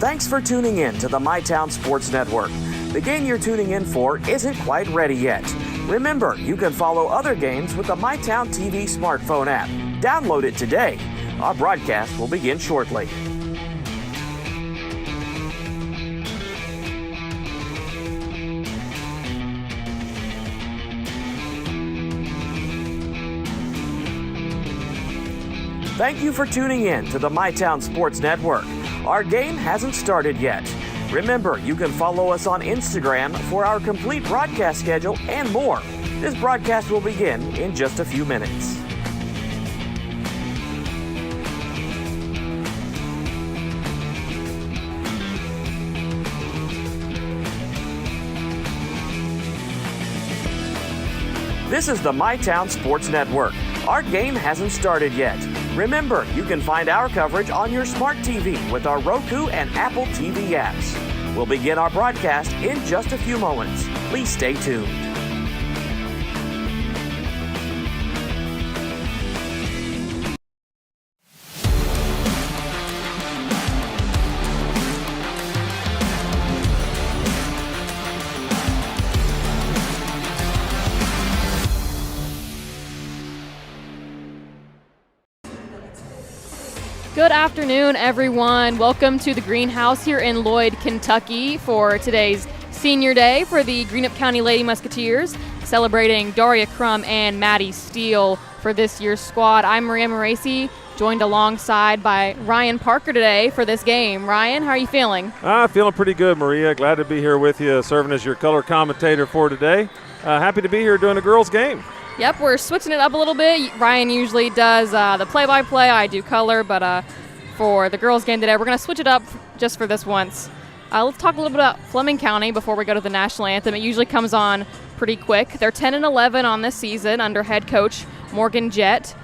Thanks for tuning in to the MyTown Sports Network. The game you're tuning in for isn't quite ready yet. Remember, you can follow other games with the MyTown TV smartphone app. Download it today. Our broadcast will begin shortly. Thank you for tuning in to the MyTown Sports Network. Our game hasn't started yet. Remember, you can follow us on Instagram for our complete broadcast schedule and more. This broadcast will begin in just a few minutes. This is the MyTown Sports Network. Our game hasn't started yet. Remember, you can find our coverage on your smart TV with our Roku and Apple TV apps. We'll begin our broadcast in just a few moments. Please stay tuned. Good afternoon, everyone. Welcome to the Greenhouse here in Lloyd, Kentucky for today's Senior Day for the Greenup County Lady Musketeers, celebrating Daria Crum and Maddie Steele for this year's squad. I'm Maria Moraci, joined alongside by Ryan Parker today for this game. Ryan, how are you feeling? Feeling pretty good, Maria. Glad to be here with you, serving as your color commentator for today. Happy to be here doing a girls' game. Yep, we're switching it up a little bit. Ryan usually does the play-by-play. I do color, but for the girls' game today, we're going to switch it up just for this once. Let's talk a little bit about Fleming County before we go to the national anthem. It usually comes on pretty quick. They're 10-11 on this season under head coach Morgan Jett.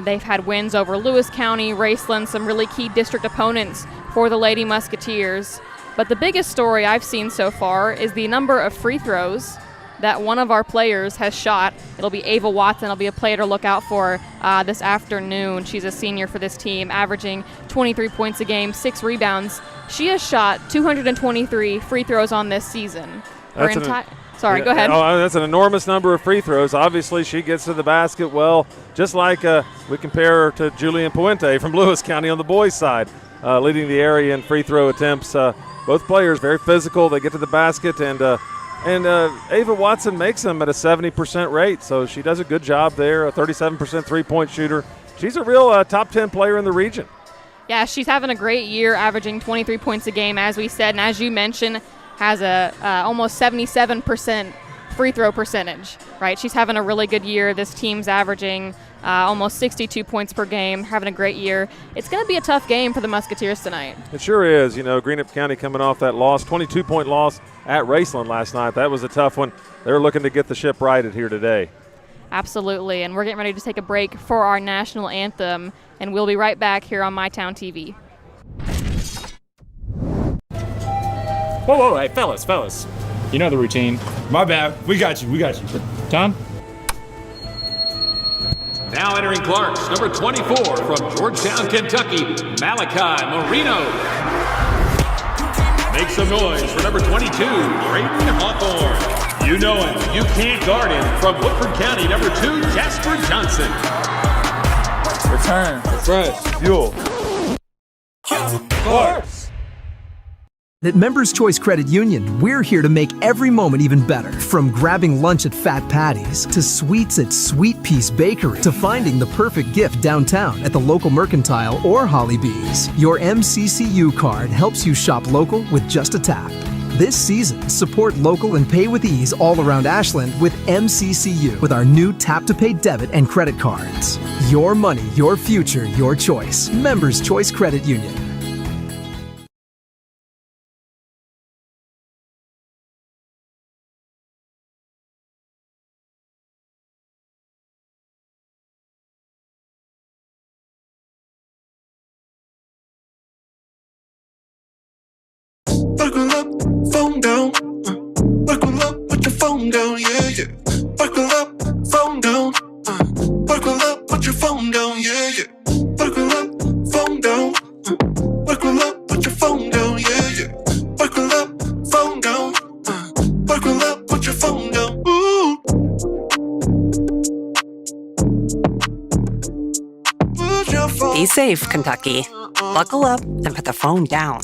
They've had wins over Lewis County, Raceland, some really key district opponents for the Lady Musketeers. But the biggest story I've seen so far is the number of free throws that one of our players has shot. It'll be Ava Watson. It'll be a player to look out for this afternoon. She's a senior for this team, averaging 23 points a game, 6 rebounds. She has shot 223 free throws on this season. Sorry, go ahead. Oh, that's an enormous number of free throws. Obviously, she gets to the basket well, just like we compare her to Julian Puente from Lewis County on the boys' side, leading the area in free throw attempts. Both players very physical. They get to the basket, and Ava Watson makes them at a 70% rate, so she does a good job there, a 37% three-point shooter. She's a real top 10 player in the region. Yeah, she's having a great year, averaging 23 points a game, as we said, and as you mentioned, has a almost 77% free throw percentage, right? She's having a really good year. This team's averaging almost 62 points per game, having a great year. It's going to be a tough game for the Musketeers tonight. It sure is. You know, Greenup County coming off that loss, 22-point loss at Raceland last night. That was a tough one. They're looking to get the ship righted here today. Absolutely, and we're getting ready to take a break for our national anthem, and we'll be right back here on MyTown TV. Whoa, hey, fellas. You know the routine. My bad. We got you. Tom? Now entering Clarks, number 24 from Georgetown, Kentucky, Malachi Marino. Make some noise for number 22, Brayden Hawthorne. You know him. You can't guard him. From Woodford County, number 2, Jasper Johnson. Return. Fresh. Fuel. Clarks. At Members Choice Credit Union, we're here to make every moment even better. From grabbing lunch at Fat Patty's, to sweets at Sweet Peace Bakery, to finding the perfect gift downtown at the local Mercantile or Holly Bees. Your MCCU card helps you shop local with just a tap. This season, support local and pay with ease all around Ashland with MCCU with our new tap-to-pay debit and credit cards. Your money, your future, your choice. Members Choice Credit Union. Buckle up, phone down. Buckle up, put your phone down, yeah. Buckle up, phone down. Buckle up, put your phone down, yeah. Buckle up, phone down. Buckle up, put your phone down, yeah. Be safe, Kentucky. Buckle up and put the phone down.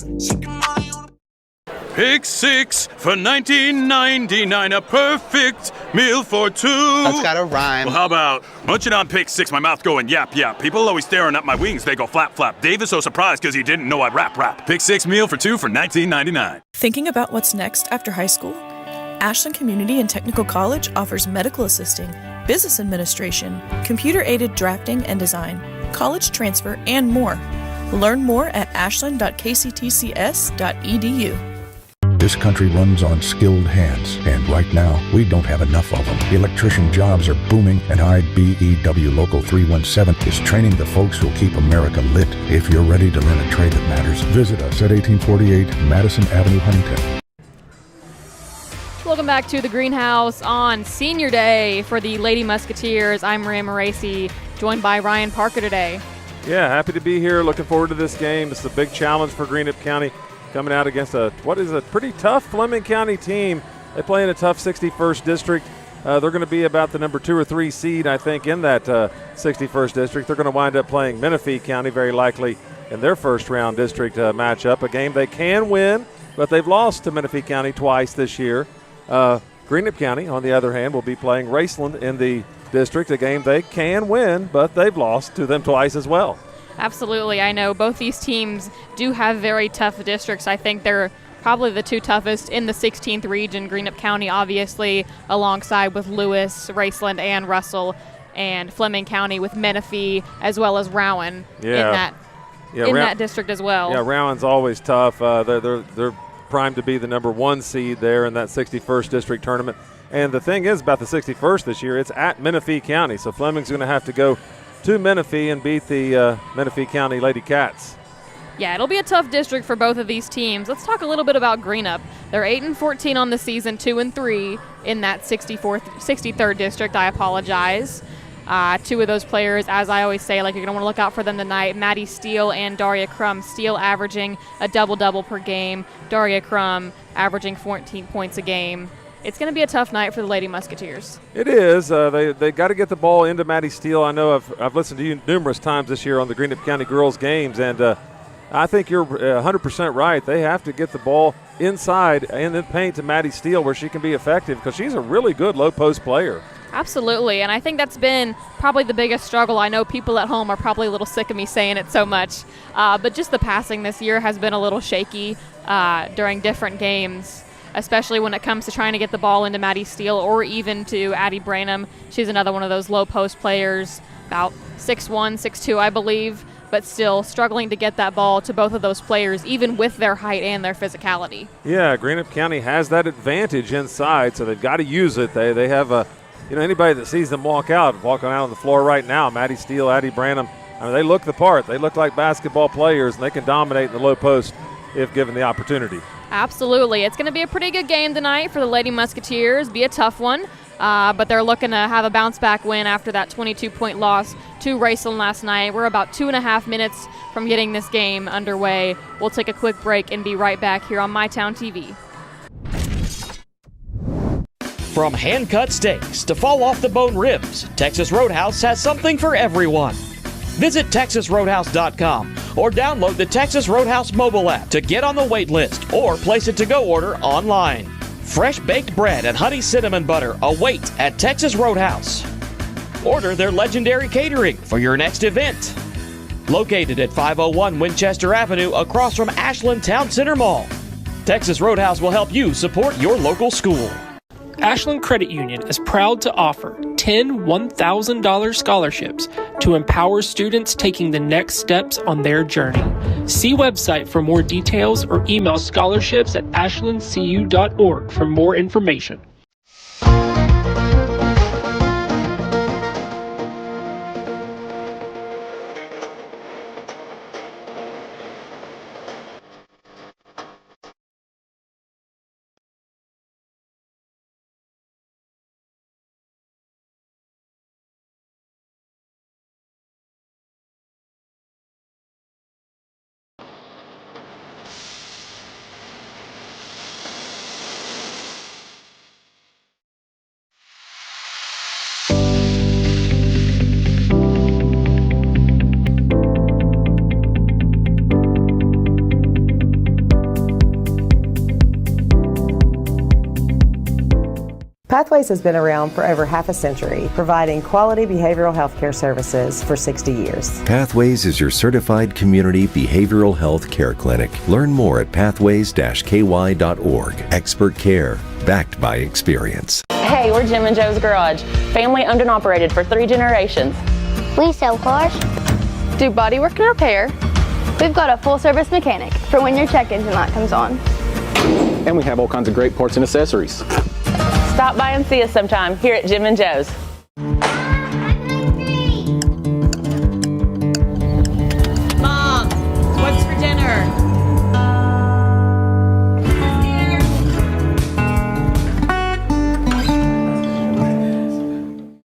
Pick six for $19.99, a perfect meal for two. That's gotta rhyme. Well, how about munching on pick six, my mouth going yap yap. People always staring at my wings, they go flap flap. Dave is so surprised because he didn't know I'd rap. Pick six meal for two for $19.99. Thinking about what's next after high school? Ashland Community and Technical College offers medical assisting, business administration, computer-aided drafting and design, college transfer, and more. Learn more at ashland.kctcs.edu. This country runs on skilled hands, and right now, we don't have enough of them. Electrician jobs are booming, and IBEW Local 317 is training the folks who'll keep America lit. If you're ready to learn a trade that matters, visit us at 1848 Madison Avenue, Huntington. Welcome back to the Greenhouse on Senior Day for the Lady Musketeers. I'm Maria Moraci, joined by Ryan Parker today. Yeah, happy to be here. Looking forward to this game. It's a big challenge for Greenup County, coming out against what is a pretty tough Fleming County team. They play in a tough 61st district. They're going to be about the number 2 or 3 seed, I think, in that 61st district. They're going to wind up playing Menifee County very likely in their first round district matchup, a game they can win, but they've lost to Menifee County twice this year. Greenup County, on the other hand, will be playing Raceland in the district, a game they can win, but they've lost to them twice as well. Absolutely. I know both these teams do have very tough districts. I think they're probably the two toughest in the 16th region. Greenup County, obviously, alongside with Lewis, Raceland, and Russell, and Fleming County with Menifee, as well as Rowan in that district as well. Yeah, Rowan's always tough. They're primed to be the number 1 seed there in that 61st district tournament. And the thing is about the 61st this year, it's at Menifee County, so Fleming's going to have to go to Menifee and beat the Menifee County Lady Cats. Yeah, it'll be a tough district for both of these teams. Let's talk a little bit about Greenup. They're 8-14 on the season, 2-3 in that 63rd district. I apologize. Two of those players, as I always say, you're going to want to look out for them tonight. Maddie Steele and Daria Crum. Steele averaging a double-double per game. Daria Crum averaging 14 points a game. It's going to be a tough night for the Lady Musketeers. It is. They got to get the ball into Maddie Steele. I know I've listened to you numerous times this year on the Greenup County girls games, and I think you're 100% right. They have to get the ball inside and then paint to Maddie Steele where she can be effective because she's a really good low-post player. Absolutely, and I think that's been probably the biggest struggle. I know people at home are probably a little sick of me saying it so much, but just the passing this year has been a little shaky during different games, especially when it comes to trying to get the ball into Maddie Steele or even to Addie Branham. She's another one of those low-post players, about 6'1", 6'2", I believe, but still struggling to get that ball to both of those players, even with their height and their physicality. Yeah, Greenup County has that advantage inside, so they've got to use it. They have anybody that sees them walking out on the floor right now, Maddie Steele, Addie Branham, they look the part. They look like basketball players, and they can dominate in the low post if given the opportunity. Absolutely. It's going to be a pretty good game tonight for the Lady Musketeers. Be a tough one, but they're looking to have a bounce-back win after that 22-point loss to Raceland last night. We're about 2.5 minutes from getting this game underway. We'll take a quick break and be right back here on MyTown TV. From hand-cut steaks to fall-off-the-bone ribs, Texas Roadhouse has something for everyone. Visit TexasRoadhouse.com or download the Texas Roadhouse mobile app to get on the wait list or place a to-go order online. Fresh baked bread and honey cinnamon butter await at Texas Roadhouse. Order their legendary catering for your next event. Located at 501 Winchester Avenue across from Ashland Town Center Mall, Texas Roadhouse will help you support your local school. Ashland Credit Union is proud to offer 10 $1,000 scholarships to empower students taking the next steps on their journey. See website for more details or email scholarships@ashlandcu.org for more information. Pathways has been around for over half a century, providing quality behavioral health care services for 60 years. Pathways is your certified community behavioral health care clinic. Learn more at pathways-ky.org. Expert care, backed by experience. Hey, we're Jim and Joe's Garage. Family owned and operated for 3 generations. We sell cars, do bodywork and repair. We've got a full-service mechanic for when your check engine light comes on. And we have all kinds of great parts and accessories. Stop by and see us sometime here at Jim and Joe's. Mom, what's for dinner?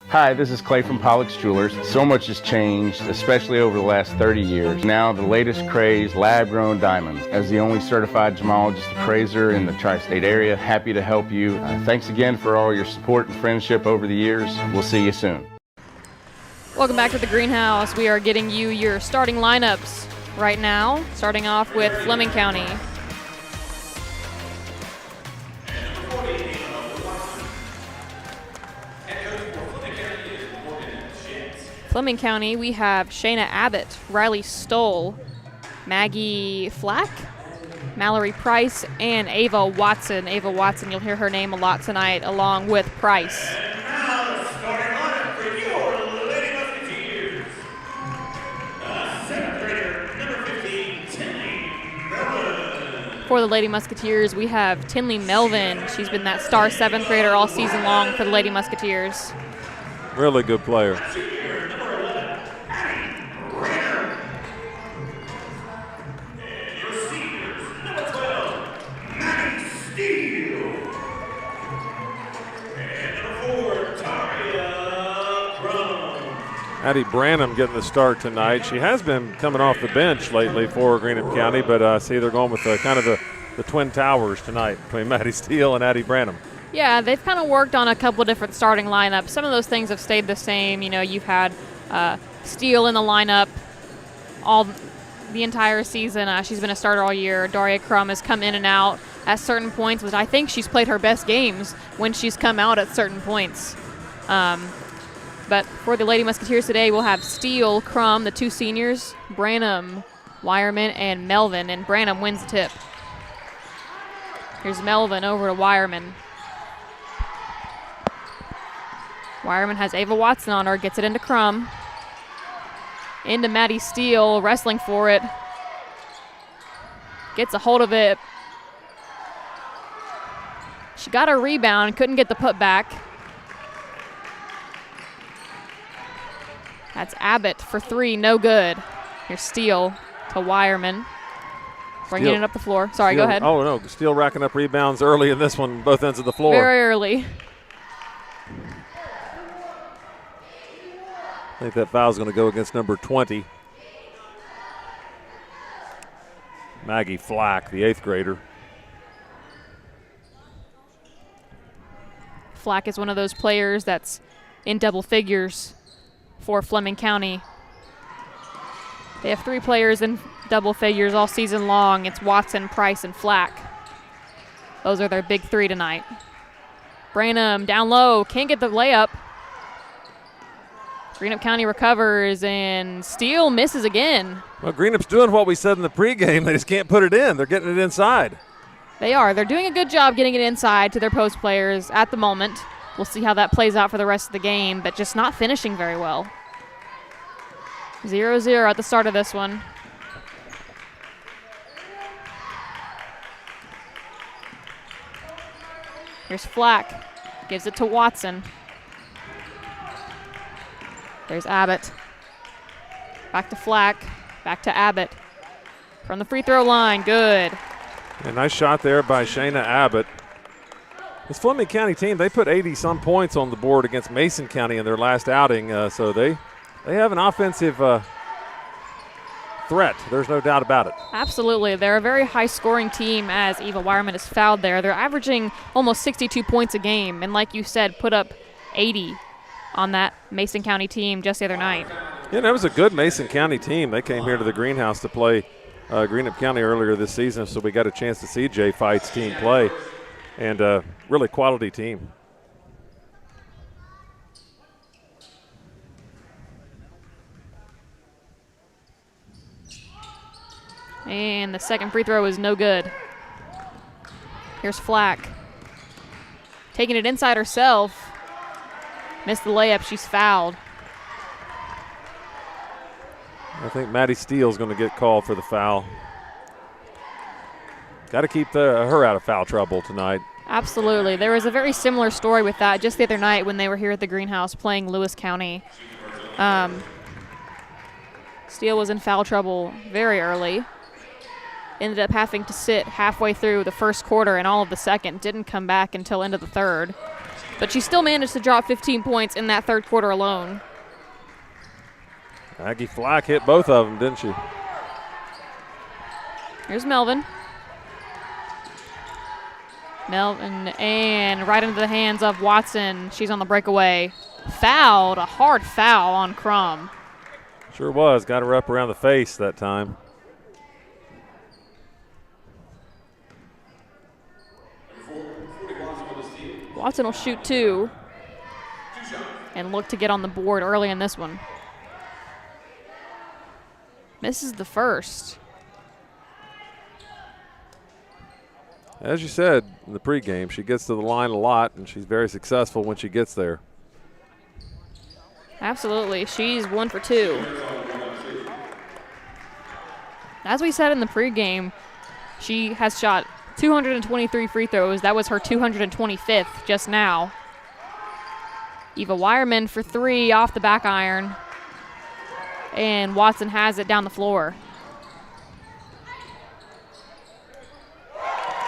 Hi, this is Clay from Pollock's Jewelers. So much has changed, especially over the last 30 years. Now the latest craze, lab-grown diamonds. As the only certified gemologist appraiser in the tri-state area, happy to help you. Thanks again for all your support and friendship over the years. We'll see you soon. Welcome back to the Greenhouse. We are getting you your starting lineups right now, starting off with Fleming County. Fleming County, we have Shayna Abbott, Riley Stoll, Maggie Flack, Mallory Price, and Ava Watson. Ava Watson, you'll hear her name a lot tonight, along with Price. For the Lady Musketeers, we have Tinley Melvin. She's been that star 7th grader all season long for the Lady Musketeers. Really good player. Addie Branham getting the start tonight. She has been coming off the bench lately for Greenup County, but I see they're going with kind of the Twin Towers tonight between Maddie Steele and Addie Branham. Yeah, they've kind of worked on a couple different starting lineups. Some of those things have stayed the same. You know, you've had Steele in the lineup all the entire season. She's been a starter all year. Daria Crum has come in and out at certain points, which I think she's played her best games when she's come out at certain points. But for the Lady Musketeers today, we'll have Steele, Crum, the 2 seniors, Branham, Wireman, and Melvin. And Branham wins the tip. Here's Melvin over to Wireman. Wireman has Ava Watson on her, gets it into Crum. Into Maddie Steele, wrestling for it. Gets a hold of it. She got a rebound, couldn't get the put back. That's Abbott for 3, no good. Here's Steele to Wireman. Bringing it up the floor. Sorry, Steele, go ahead. Oh, no, Steele racking up rebounds early in this one, both ends of the floor. Very early. I think that foul's going to go against number 20. Maggie Flack, the 8th grader. Flack is one of those players that's in double figures for Fleming County. They have 3 players in double figures all season long. It's Watson, Price, and Flack. Those are their big 3 tonight. Branham down low, can't get the layup. Greenup County recovers, and Steele misses again. Well, Greenup's doing what we said in the pregame. They just can't put it in. They're getting it inside. They are. They're doing a good job getting it inside to their post players at the moment. We'll see how that plays out for the rest of the game, but just not finishing very well. 0-0 at the start of this one. Here's Flack. Gives it to Watson. There's Abbott. Back to Flack. Back to Abbott. From the free throw line. Good. A nice shot there by Shayna Abbott. This Fleming County team, they put 80-some points on the board against Mason County in their last outing, so they have an offensive threat. There's no doubt about it. Absolutely. They're a very high-scoring team as Eva Wireman is fouled there. They're averaging almost 62 points a game, and like you said, put up 80 on that Mason County team just the other night. Yeah, that was a good Mason County team. They came here to the Greenhouse to play Greenup County earlier this season, so we got a chance to see Jay Fight's team play, and really quality team. And the second free throw is no good. Here's Flack. Taking it inside herself. Missed the layup. She's fouled. I think Maddie Steele's going to get called for the foul. Got to keep her out of foul trouble tonight. Absolutely. There was a very similar story with that just the other night when they were here at the Greenhouse playing Lewis County. Steele was in foul trouble very early. Ended up having to sit halfway through the first quarter and all of the second. Didn't come back until end of the third. But she still managed to drop 15 points in that third quarter alone. Aggie Flack hit both of them, didn't she? Here's Melvin. Melvin, and right into the hands of Watson. She's on the breakaway. Fouled, a hard foul on Crum. Sure was. Got her up around the face that time. Watson will shoot 2 and look to get on the board early in this one. Misses the first. As you said in the pregame, she gets to the line a lot, and she's very successful when she gets there. Absolutely. She's 1 for 2. As we said in the pregame, she has shot 223 free throws. That was her 225th just now. Eva Wireman for 3 off the back iron. And Watson has it down the floor.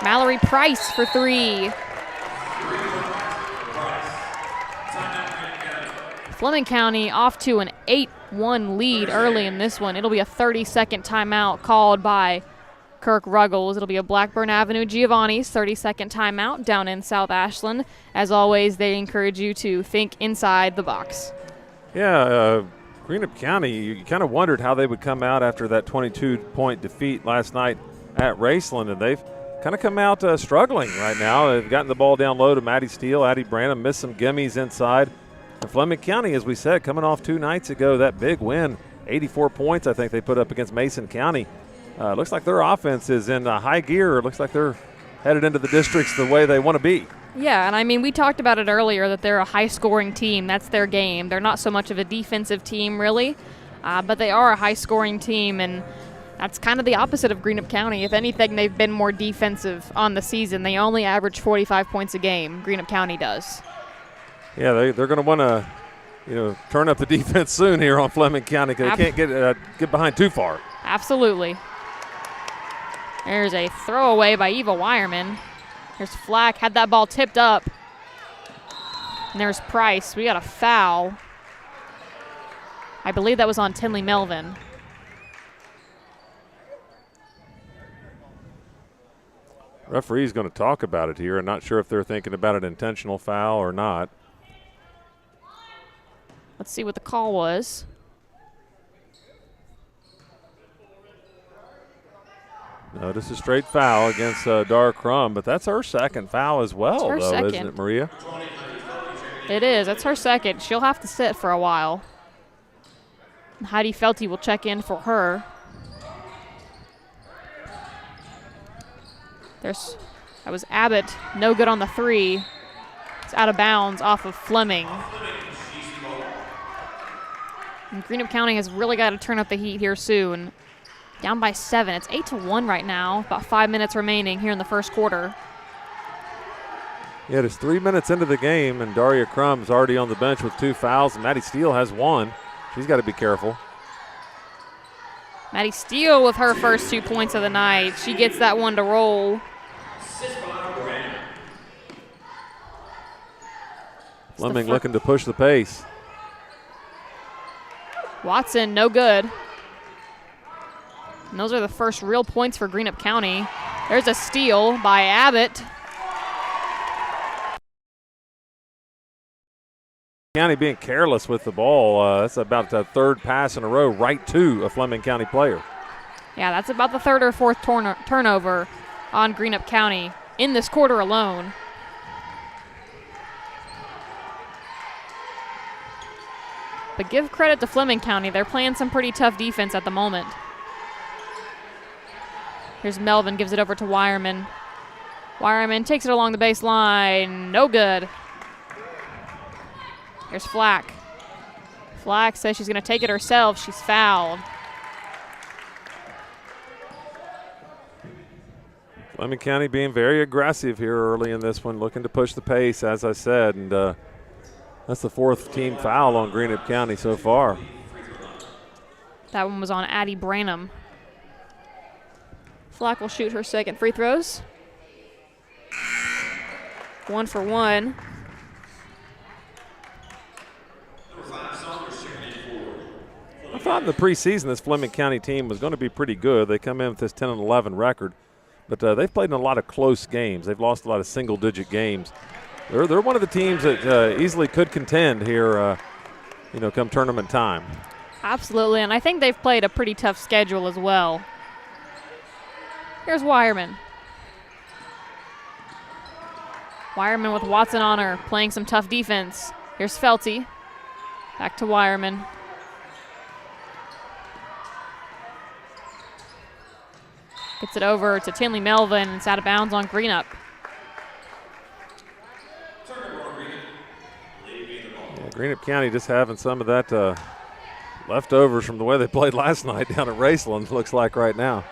Mallory Price for 3. Fleming County off to an 8-1 lead early in this one. It'll be a 30-second timeout called by Kirk Ruggles. It'll be a Blackburn Avenue Giovanni's 30-second timeout down in South Ashland. As always, they encourage you to think inside the box. Yeah, Greenup County, you kind of wondered how they would come out after that 22-point defeat last night at Raceland, and they've kind of come out struggling right now. They've gotten the ball down low to Maddie Steele. Addie Branham missed some gimmies inside. And Fleming County, as we said, coming off 2 nights ago, that big win, 84 points I think they put up against Mason County. Looks like their offense is in high gear. Looks like they're headed into the districts the way they want to be. Yeah, and I mean, we talked about it earlier that they're a high-scoring team. That's their game. They're not so much of a defensive team, really, but they are a high-scoring team, and that's kind of the opposite of Greenup County. If anything, they've been more defensive on the season. They only average 45 points a game. Greenup County does. Yeah, they're going to want to, turn up the defense soon here on Fleming County because they can't get behind too far. Absolutely. There's a throwaway by Eva Wireman. Here's Flack, had that ball tipped up. And there's Price. We got a foul. I believe that was on Tinley Melvin. Referee's going to talk about it here. I'm not sure if they're thinking about an intentional foul or not. Let's see what the call was. No, this is a straight foul against Dar Crum, but that's her second foul as well, her though, second. isn't it, Maria? It is. That's her second. She'll have to sit for a while. Heidi Felty will check in for her. That was Abbott. No good on the 3. It's out of bounds off of Fleming. And Greenup County has really got to turn up the heat here soon. Down by 7. It's 8-1 right now. About 5 minutes remaining here in the first quarter. Yeah, it's 3 minutes into the game, and Daria Crum's already on the bench with 2 fouls, and Maddie Steele has 1. She's got to be careful. Maddie Steele with her first 2 points of the night. She gets that one to roll. Fleming looking to push the pace. Watson, no good. And those are the first real points for Greenup County. There's a steal by Abbott. County being careless with the ball. That's about the 3rd pass in a row right to a Fleming County player. Yeah, that's about the 3rd or 4th turnover on Greenup County in this quarter alone. But give credit to Fleming County. They're playing some pretty tough defense at the moment. Here's Melvin, gives it over to Wireman. Wireman takes it along the baseline. No good. Here's Flack. Flack says she's going to take it herself. She's fouled. Fleming County being very aggressive here early in this one, looking to push the pace, as I said, and that's the 4th team foul on Greenup County so far. That one was on Addie Branham. Flack will shoot her second free throws. 1 for 1. I thought in the preseason this Fleming County team was going to be pretty good. They come in with this 10-11 record, but they've played in a lot of close games. They've lost a lot of single-digit games. They're one of the teams that easily could contend here, come tournament time. Absolutely, and I think they've played a pretty tough schedule as well. Here's Wireman. Wireman with Watson on her, playing some tough defense. Here's Felty. Back to Wireman. Gets it over to Tinley Melvin. It's out of bounds on Greenup. Yeah, Greenup County just having some of that leftovers from the way they played last night down at Raceland, looks like right now.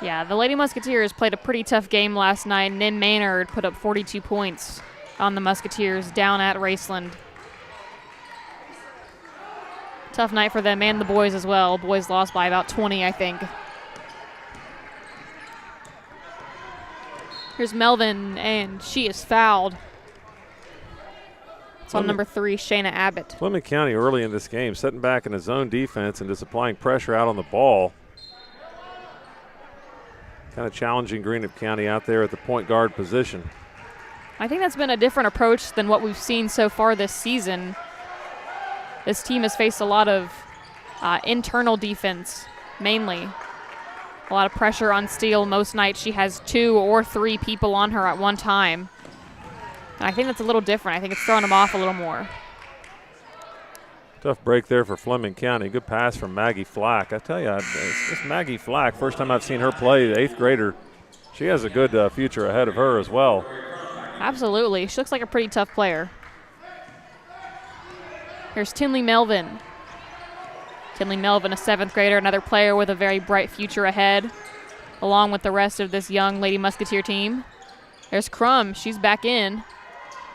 Yeah, the Lady Musketeers played a pretty tough game last night. Nim Maynard put up 42 points on the Musketeers down at Raceland. Tough night for them and the boys as well. Boys lost by about 20, I think. Here's Melvin, and she is fouled. It's on number 3, Shayna Abbott. Fleming County early in this game, setting back in a zone defense and just applying pressure out on the ball. Kind of challenging Greenup County out there at the point guard position. I think that's been a different approach than what we've seen so far this season. This team has faced a lot of internal defense, mainly. A lot of pressure on Steele. Most nights she has 2 or 3 people on her at one time. And I think that's a little different. I think it's throwing them off a little more. Tough break there for Fleming County. Good pass from Maggie Flack. I tell you, it's Maggie Flack, first time I've seen her play, the 8th grader. She has a good future ahead of her as well. Absolutely. She looks like a pretty tough player. Here's Tinley Melvin. Tinley Melvin, a 7th grader, another player with a very bright future ahead, along with the rest of this young Lady Musketeer team. There's Crum. She's back in.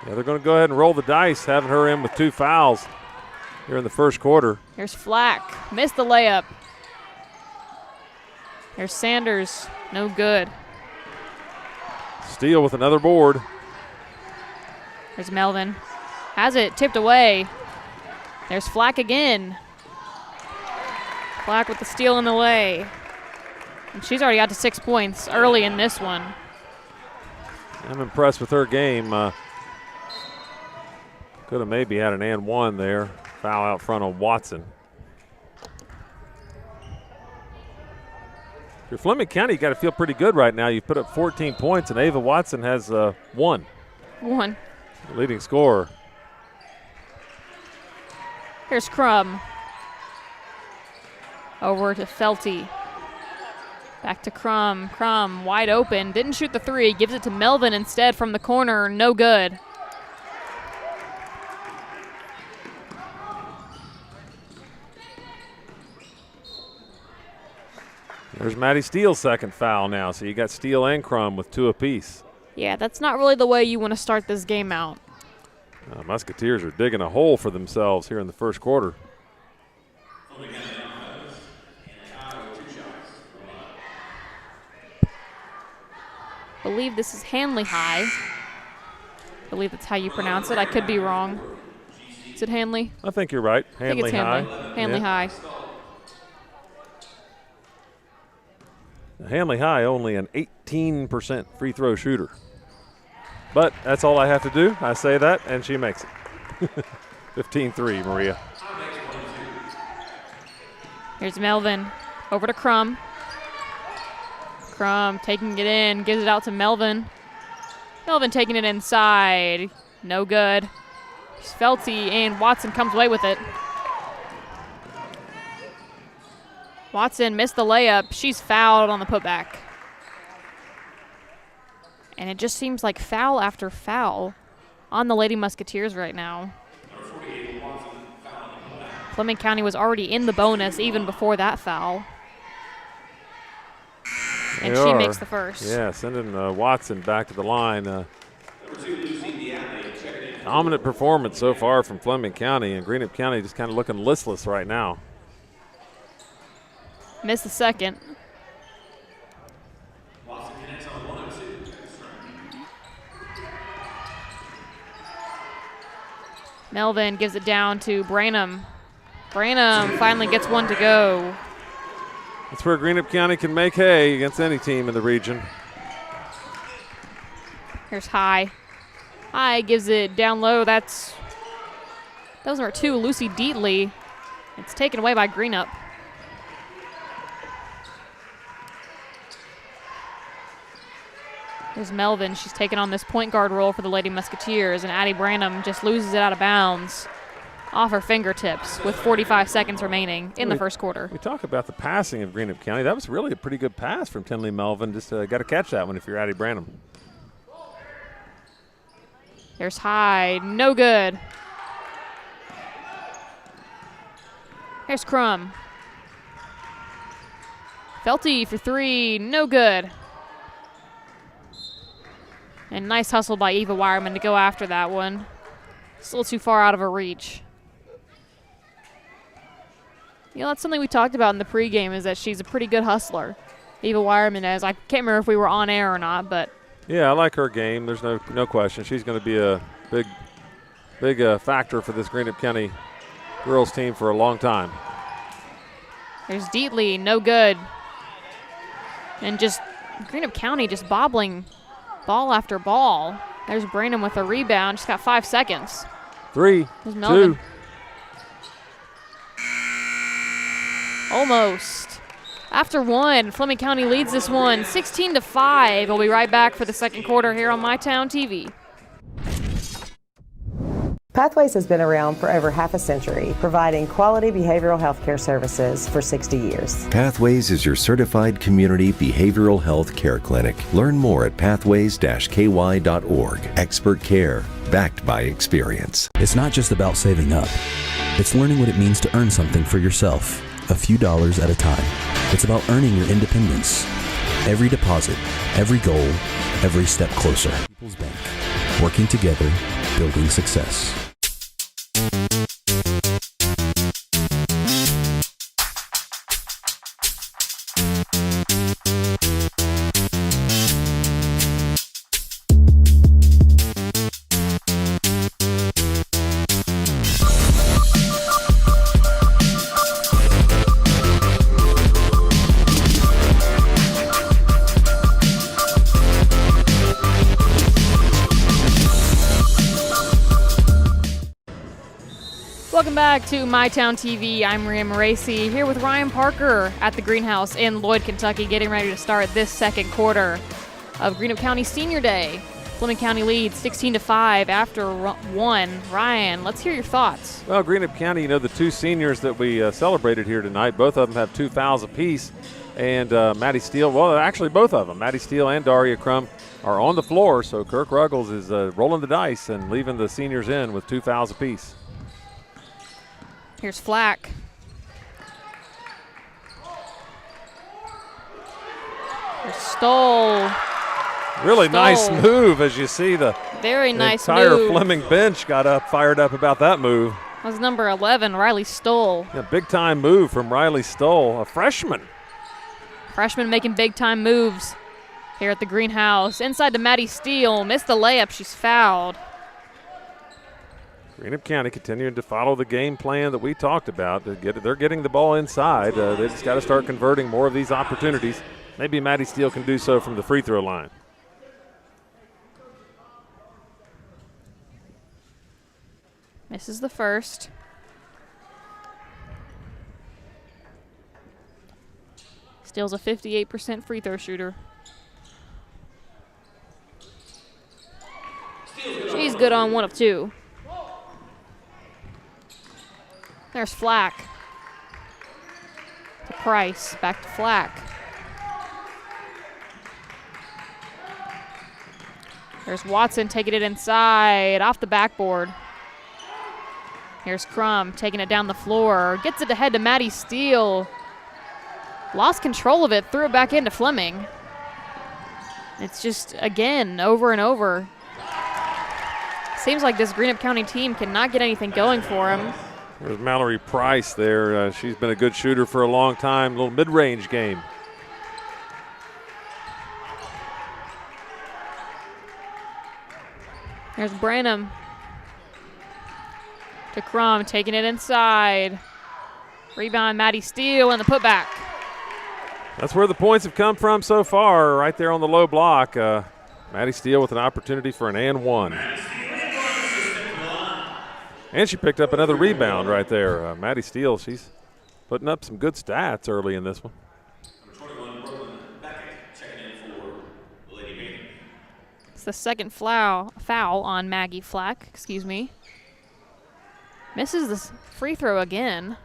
Yeah, they're going to go ahead and roll the dice, having her in with 2 fouls here in the first quarter. Here's Flack. Missed the layup. Here's Sanders. No good. Steele with another board. There's Melvin. Has it tipped away. There's Flack again. Flack with the steal in the way. And she's already got to 6 points early in this one. I'm impressed with her game. Could have maybe had an and 1 there. Foul out front on Watson. If you're Fleming County, you got to feel pretty good right now. You've put up 14 points, and Ava Watson has 1. 1. Leading scorer. Here's Crum. Over to Felty. Back to Crum. Crum wide open. Didn't shoot the 3. Gives it to Melvin instead from the corner. No good. There's Maddie Steele's second foul now, so you got Steele and Crum with 2 apiece. Yeah, that's not really the way you want to start this game out. Musketeers are digging a hole for themselves here in the first quarter. I believe this is Hanley High. I believe that's how you pronounce it. I could be wrong. Is it Hanley? I think you're right. Hanley I think it's High. Hanley High. Hanley High only an 18% free throw shooter. But that's all I have to do. I say that, and she makes it. 15-3, Maria. Here's Melvin. Over to Crum. Crum taking it in, gives it out to Melvin. Melvin taking it inside. No good. Felty and Watson comes away with it. Watson missed the layup. She's fouled on the putback. And it just seems like foul after foul on the Lady Musketeers right now. Fleming County was already in the bonus even before that foul. And she makes the first. Yeah, sending Watson back to the line. Dominant performance so far from Fleming County, and Greenup County just kind of looking listless right now. Missed the second. Melvin gives it down to Branham. Branham finally gets one to go. That's where Greenup County can make hay against any team in the region. Here's High. High gives it down low. Those are two. Lucy Deatley. It's taken away by Greenup. Here's Melvin. She's taking on this point guard role for the Lady Musketeers, and Addie Branham just loses it out of bounds off her fingertips with 45 seconds remaining in the first quarter. We talk about the passing of Greenup County. That was really a pretty good pass from Tinley Melvin. Just got to catch that one if you're Addie Branham. There's High. No good. Here's Crum. Felty for three. No good. And nice hustle by Eva Wireman to go after that one. Still too far out of her reach. You know, that's something we talked about in the pregame, is that she's a pretty good hustler. Eva Wireman is. I can't remember if we were on air or not, but. Yeah, I like her game. There's no question. She's going to be a big factor for this Greenup County girls team for a long time. There's Deatley. No good. And just Greenup County just bobbling ball after ball. There's Branham with a rebound. She's got 5 seconds. 3, 2. Almost. After one, Fleming County leads this one 16-5. We'll be right back for the second quarter here on MyTown TV. Pathways has been around for over half a century, providing quality behavioral health care services for 60 years. Pathways is your certified community behavioral health care clinic. Learn more at pathways-ky.org. Expert care, backed by experience. It's not just about saving up. It's learning what it means to earn something for yourself, a few dollars at a time. It's about earning your independence. Every deposit, every goal, every step closer. People's Bank. Working together, building success. Welcome back to MyTown TV. I'm Maria Moraci here with Ryan Parker at the Greenhouse in Lloyd, Kentucky, getting ready to start this second quarter of Greenup County Senior Day. Fleming County leads 16-5 after one. Ryan, let's hear your thoughts. Well, Greenup County, the two seniors that we celebrated here tonight, both of them have 2 fouls apiece. And Maddie Steele, well, actually both of them, Maddie Steele and Daria Crum, are on the floor. So Kirk Ruggles is rolling the dice and leaving the seniors in with 2 fouls apiece. Here's Flack. Here's Stoll. Really nice move, as you see the entire Fleming bench got fired up about that move. That was number 11, Riley Stoll. Yeah, big-time move from Riley Stoll, a freshman. Freshman making big-time moves here at the Greenhouse. Inside to Maddie Steele. Missed the layup. She's fouled. Greenup County continuing to follow the game plan that we talked about. They're getting the ball inside. They just got to start converting more of these opportunities. Maybe Maddie Steele can do so from the free throw line. Misses the first. Steele's a 58% free throw shooter. She's good on 1 of 2. There's Flack. To Price. Back to Flack. There's Watson taking it inside, off the backboard. Here's Crum taking it down the floor. Gets it ahead to Maddie Steele. Lost control of it, threw it back into Fleming. It's just, again, over and over. Seems like this Greenup County team cannot get anything going for him. There's Mallory Price there. She's been a good shooter for a long time. A little mid-range game. There's Branham to Crum, taking it inside. Rebound, Maddie Steele, and the putback. That's where the points have come from so far, right there on the low block. Maddie Steele with an opportunity for an and one. And she picked up another rebound right there. Maddie Steele, she's putting up some good stats early in this one. It's the second foul on Maggie Flack, Misses the free throw again.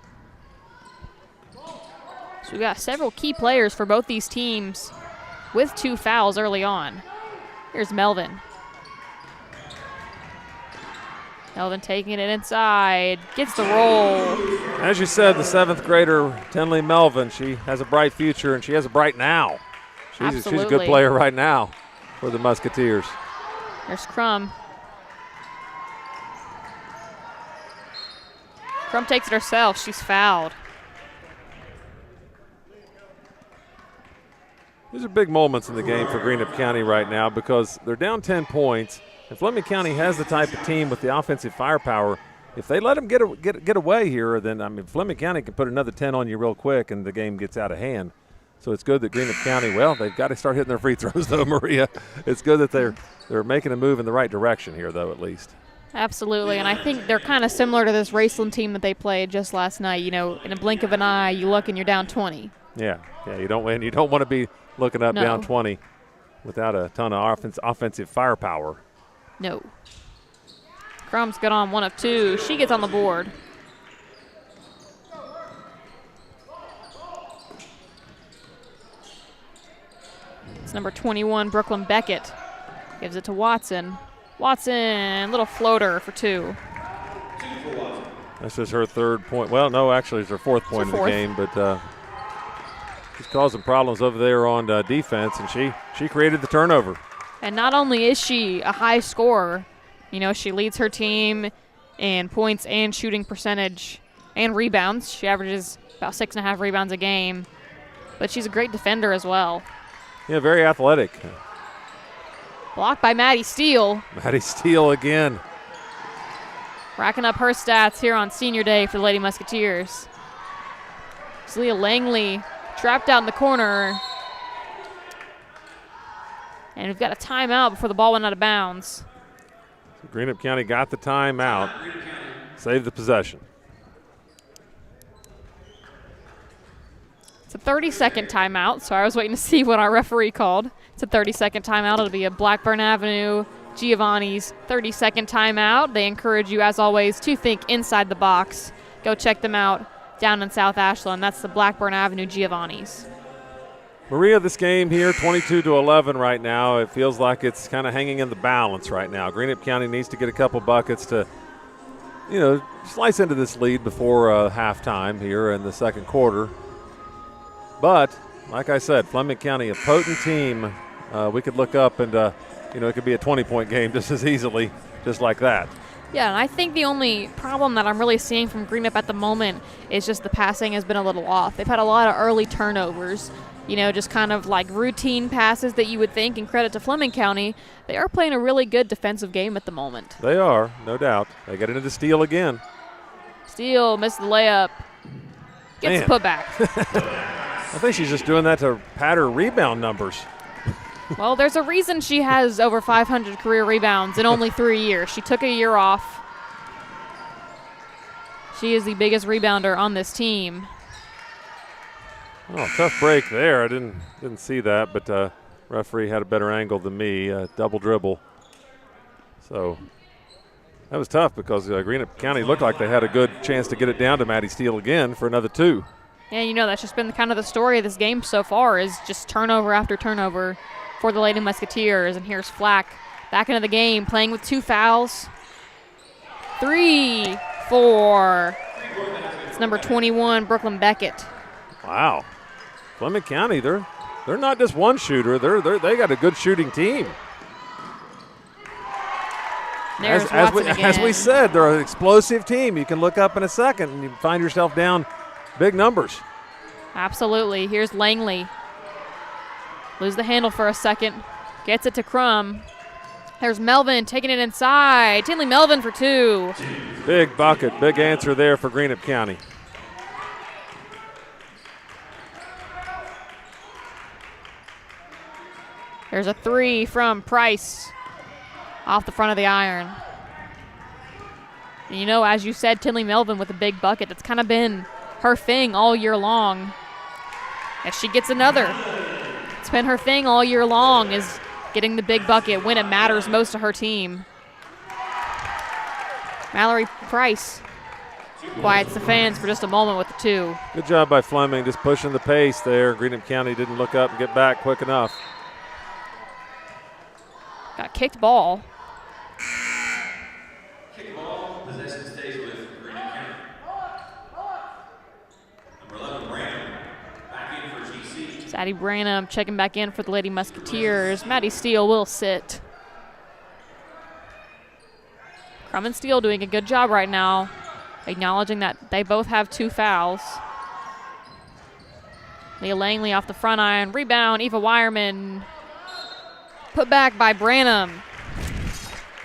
So we got several key players for both these teams with 2 fouls early on. Here's Melvin. Melvin taking it inside, gets the roll. As you said, the 7th grader, Tenley Melvin, she has a bright future, and she has a bright now. She's a good player right now for the Musketeers. There's Crum. Crum takes it herself. She's fouled. These are big moments in the game for Greenup County right now because they're down 10 points. And Fleming County has the type of team with the offensive firepower. If they let them get away here, then, Fleming County can put another 10 on you real quick and the game gets out of hand. So it's good that Greenup County, well, they've got to start hitting their free throws, though, Maria. It's good that they're making a move in the right direction here, though, at least. Absolutely, and I think they're kind of similar to this Raceland team that they played just last night. You know, in a blink of an eye, you look and you're down 20. Yeah, you don't win. You don't want to be looking up down 20 without a ton of offensive firepower. No. Crum's got on 1 of 2. She gets on the board. It's number 21, Brooklyn Beckett. Gives it to Watson. Watson, little floater for 2. This is her 3rd point. Well, no, actually it's her 4th point of the game, but she's causing problems over there on defense, and she created the turnover. And not only is she a high scorer, you know, she leads her team in points and shooting percentage and rebounds. She averages about 6.5 rebounds a game, but she's a great defender as well. Yeah, very athletic. Blocked by Maddie Steele. Maddie Steele again. Racking up her stats here on senior day for the Lady Musketeers. Leah Langley trapped out in the corner. And we've got a timeout before the ball went out of bounds. So Greenup County got the timeout. Saved the possession. It's a 30-second timeout, so I was waiting to see what our referee called. It's a 30-second timeout. It'll be a Blackburn Avenue Giovanni's 30-second timeout. They encourage you, as always, to think inside the box. Go check them out down in South Ashland. That's the Blackburn Avenue Giovanni's. Maria, this game here, 22-11 right now. It feels like it's kind of hanging in the balance right now. Greenup County needs to get a couple buckets to, slice into this lead before halftime here in the second quarter. But, like I said, Fleming County, a potent team. We could look up and, it could be a 20-point game just as easily, just like that. Yeah, and I think the only problem that I'm really seeing from Greenup at the moment is just the passing has been a little off. They've had a lot of early turnovers, just kind of like routine passes that you would think, and credit to Fleming County, they are playing a really good defensive game at the moment. They are, no doubt. They get into Steele again. Steele missed the layup. Gets put back. I think she's just doing that to pad her rebound numbers. Well, there's a reason she has over 500 career rebounds in only 3 years. She took a year off. She is the biggest rebounder on this team. Oh, tough break there. I didn't see that, but referee had a better angle than me. Double dribble. So that was tough because Greenup County looked like they had a good chance to get it down to Maddie Steele again for another 2. Yeah, that's just been kind of the story of this game so far, is just turnover after turnover for the Lady Musketeers. And here's Flack Back into the game, playing with 2 fouls. 3, 4. It's number 21, Brooklyn Beckett. Wow. Fleming County, they're not just one shooter. They got a good shooting team. As we said, they're an explosive team. You can look up in a second and you find yourself down big numbers. Absolutely. Here's Langley. Lose the handle for a second. Gets it to Crum. There's Melvin taking it inside. Tinley Melvin for 2. Big bucket. Big answer there for Greenup County. There's a 3 from Price off the front of the iron. And you know, as you said, Tinley Melvin with a big bucket. That's kind of been her thing all year long. If she gets another, it's been her thing all year long, is getting the big bucket when it matters most to her team. Mallory Price quiets the fans for just a moment with the 2. Good job by Fleming, just pushing the pace there. Greenup County didn't look up and get back quick enough. Got kicked ball. Kick ball, possession stays with Greenup County. Number 11, Branham, back in for GC. Sadie Branham checking back in for the Lady Musketeers. Maddie Steele will sit. Crum and Steele doing a good job right now, acknowledging that they both have 2 fouls. Leah Langley off the front iron. Rebound, Eva Wireman. Put back by Branham.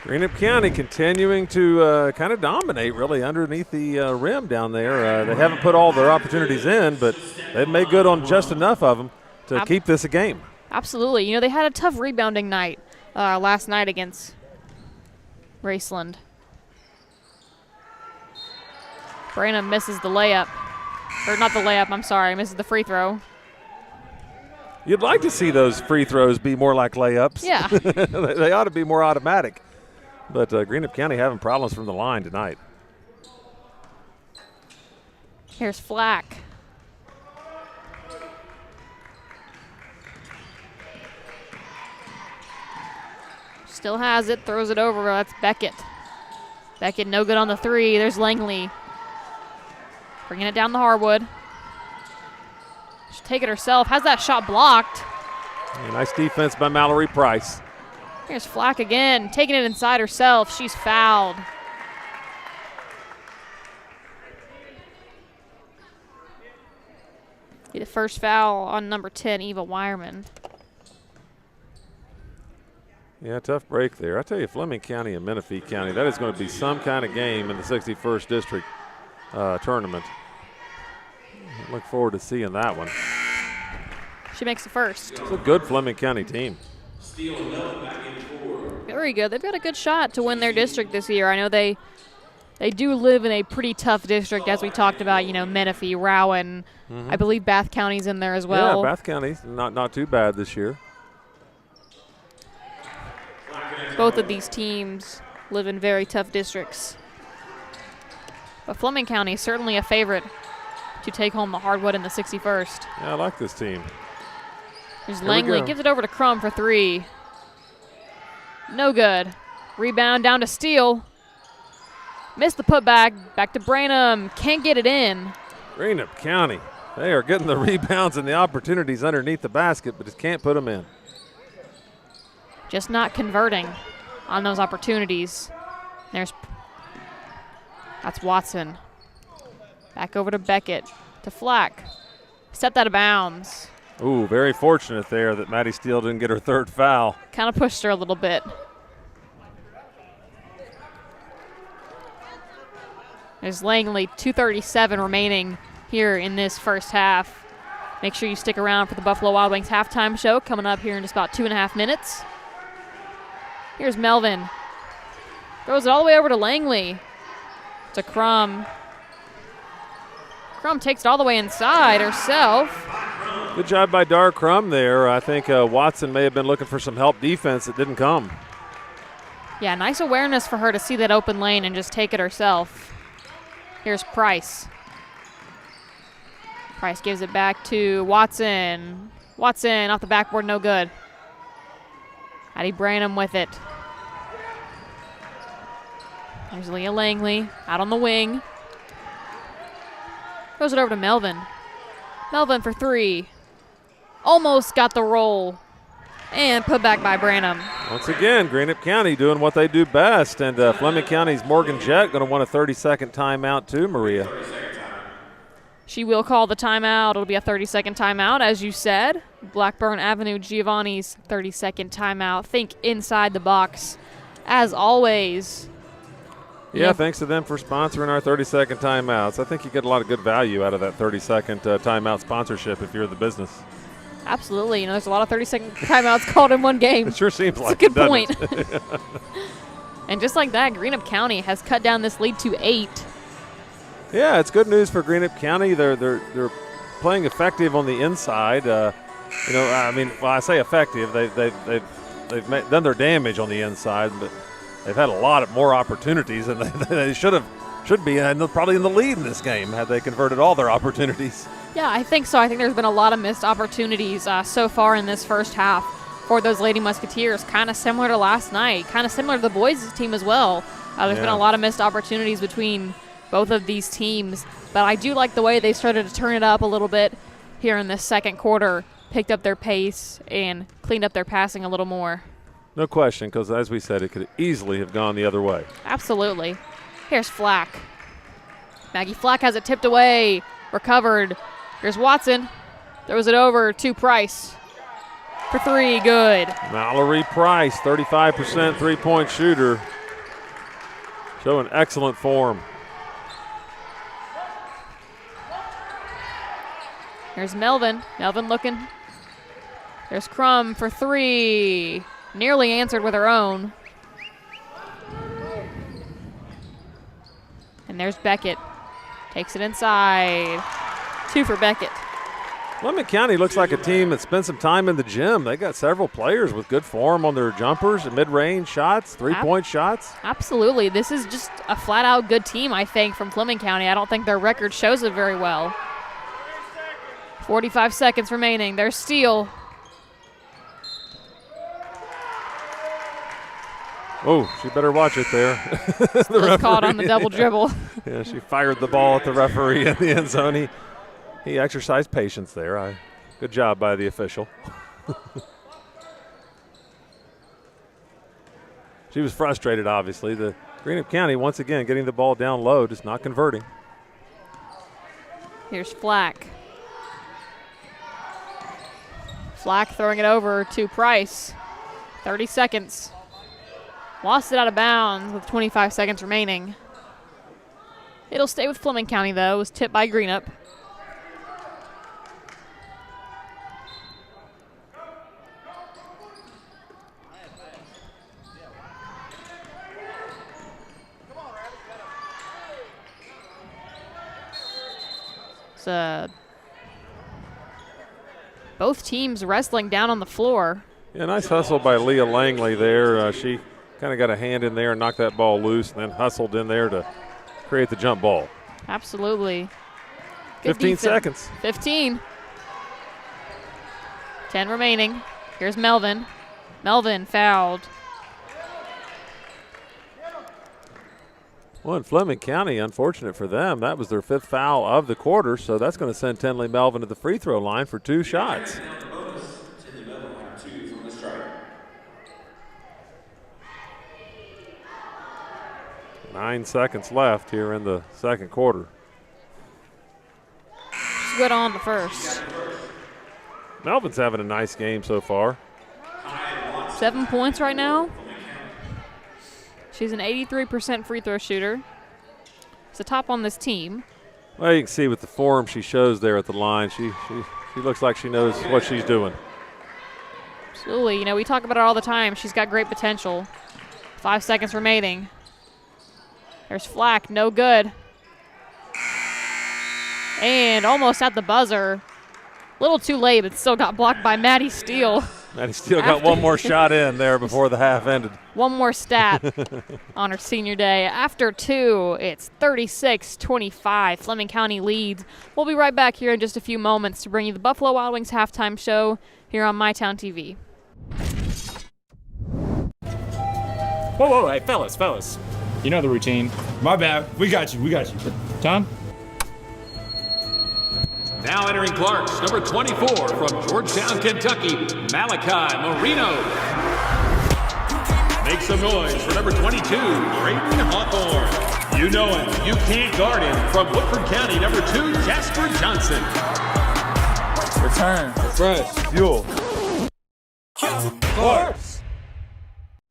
Greenup County continuing to kind of dominate really underneath the rim down there. They haven't put all their opportunities in, but they've made good on just enough of them to keep this a game. Absolutely. You know, they had a tough rebounding night last night against Raceland. Branham misses the layup. Or not the layup, I'm sorry, misses the free throw. You'd like to see those free throws be more like layups. Yeah. They ought to be more automatic. But Greenup County having problems from the line tonight. Here's Flack. Still has it, throws it over. That's Beckett. Beckett no good on the 3. There's Langley. Bringing it down the hardwood. She'll take it herself. Has that shot blocked. Yeah, nice defense by Mallory Price. Here's Flack again, taking it inside herself. She's fouled. Be the first foul on number 10, Eva Wireman. Yeah, tough break there. I tell you, Fleming County and Menifee County, that is going to be some kind of game in the 61st District tournament. I look forward to seeing that one. She makes the first. It's a good Fleming County team. Very good. They've got a good shot to win their district this year. I know they do live in a pretty tough district, as we talked about. You know, Menifee, Rowan. I believe Bath County's in there as well. Yeah, Bath County's not too bad this year. Both of these teams live in very tough districts. But Fleming County is certainly a favorite to take home the hardwood in the 61st. Yeah, I like this team. Here's Langley, gives it over to Crum for 3. No good. Rebound down to Steele. Missed the putback. Back to Branham. Can't get it in. Greenup County, they are getting the rebounds and the opportunities underneath the basket, but just can't put them in. Just not converting on those opportunities. That's Watson. Back over to Beckett, to Flack. Stepped out of bounds. Ooh, very fortunate there that Maddie Steele didn't get her 3rd foul. Kind of pushed her a little bit. There's Langley, 2:37 remaining here in this first half. Make sure you stick around for the Buffalo Wild Wings halftime show coming up here in just about 2.5 minutes. Here's Melvin. Throws it all the way over to Langley. To Crum. Crum takes it all the way inside herself. Good job by Dar Crum there. I think Watson may have been looking for some help defense. It didn't come. Yeah, nice awareness for her to see that open lane and just take it herself. Here's Price. Price gives it back to Watson. Watson off the backboard, no good. Addie Branham with it. There's Leah Langley out on the wing. Throws it over to Melvin. Melvin for three. Almost got the roll. And put back by Branham. Once again, Greenup County doing what they do best. And Fleming County's Morgan Jett going to want a 30-second timeout too, Maria. She will call the timeout. It'll be a 30-second timeout, as you said. Blackburn Avenue Giovanni's 30-second timeout. Think inside the box, as always. Yeah, thanks to them for sponsoring our 30-second timeouts. I think you get a lot of good value out of that 30-second timeout sponsorship if you're the business. Absolutely. You know, there's a lot of 30-second timeouts called in one game. It sure seems like That's a good it, point. And just like that, Greenup County has cut down this lead to 8. Yeah, it's good news for Greenup County. They're playing effective on the inside. I say effective. They've done their damage on the inside, but they've had a lot of more opportunities, and they should be probably in the lead in this game had they converted all their opportunities. Yeah, I think so. I think there's been a lot of missed opportunities so far in this first half for those Lady Musketeers, kind of similar to last night, kind of similar to the boys' team as well. There's been a lot of missed opportunities between both of these teams, but I do like the way they started to turn it up a little bit here in this second quarter, picked up their pace and cleaned up their passing a little more. No question, because as we said, it could easily have gone the other way. Absolutely. Here's Flack. Maggie Flack has it tipped away, recovered. Here's Watson. Throws it over to Price for three. Good. Mallory Price, 35% three-point shooter. Showing excellent form. Here's Melvin. Melvin looking. There's Crum for three. Nearly answered with her own. And there's Beckett. Takes it inside. 2 for Beckett. Fleming County looks like a team that spent some time in the gym. They got several players with good form on their jumpers and mid-range shots, three-point shots. Absolutely. This is just a flat-out good team, I think, from Fleming County. I don't think their record shows it very well. 45 seconds remaining. There's Steele. Oh, she better watch it there. Was caught on the double dribble. Yeah, she fired the ball at the referee in the end zone. He exercised patience there. Good job by the official. She was frustrated, obviously. The Greenup County, once again, getting the ball down low, just not converting. Here's Flack. Flack throwing it over to Price. 30 seconds. Lost it out of bounds with 25 seconds remaining. It'll stay with Fleming County, though. It was tipped by Greenup. Both teams wrestling down on the floor. Yeah, nice hustle by Leah Langley there. She kind of got a hand in there and knocked that ball loose and then hustled in there to create the jump ball. Absolutely. Good 15 defense. seconds. 15. 10 remaining. Here's Melvin. Melvin fouled. Well, in Fleming County, unfortunate for them, that was their 5th foul of the quarter, so that's going to send Tenley Melvin to the free throw line for 2 shots. 9 seconds left here in the second quarter. She's good on the first. Melvin's having a nice game so far. 7 points right now. She's an 83% free throw shooter. It's the top on this team. Well, you can see with the form she shows there at the line, she looks like she knows what she's doing. Absolutely. You know, we talk about her all the time. She's got great potential. 5 seconds remaining. There's Flack, no good. And almost at the buzzer. A little too late, but still got blocked by Maddie Steele. Maddie Steele got one more shot in there before the half ended. One more stat on her senior day. After 2, it's 36-25. Fleming County leads. We'll be right back here in just a few moments to bring you the Buffalo Wild Wings halftime show here on MyTown TV. Whoa, hey, fellas. You know the routine. My bad. We got you. John? Now entering Clarks, number 24 from Georgetown, Kentucky, Malachi Marino. Make some noise for number 22, Brayden Hawthorne. You know him. You can't guard him. From Woodford County, number 2, Jasper Johnson. Return. Fresh. Fuel. Clarks.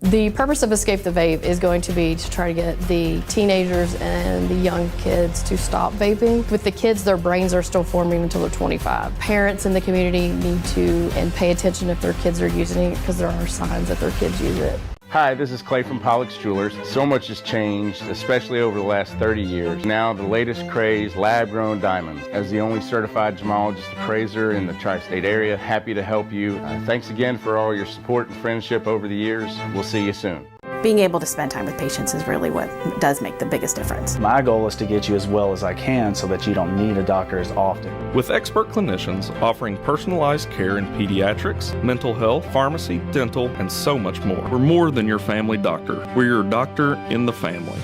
The purpose of Escape the Vape is going to be to try to get the teenagers and the young kids to stop vaping. With the kids, their brains are still forming until they're 25. Parents in the community need to pay attention if their kids are using it because there are signs that their kids use it. Hi, this is Clay from Pollock's Jewelers. So much has changed, especially over the last 30 years. Now the latest craze, lab-grown diamonds. As the only certified gemologist appraiser in the tri-state area, happy to help you. Thanks again for all your support and friendship over the years. We'll see you soon. Being able to spend time with patients is really what does make the biggest difference. My goal is to get you as well as I can so that you don't need a doctor as often. With expert clinicians offering personalized care in pediatrics, mental health, pharmacy, dental, and so much more. We're more than your family doctor. We're your doctor in the family.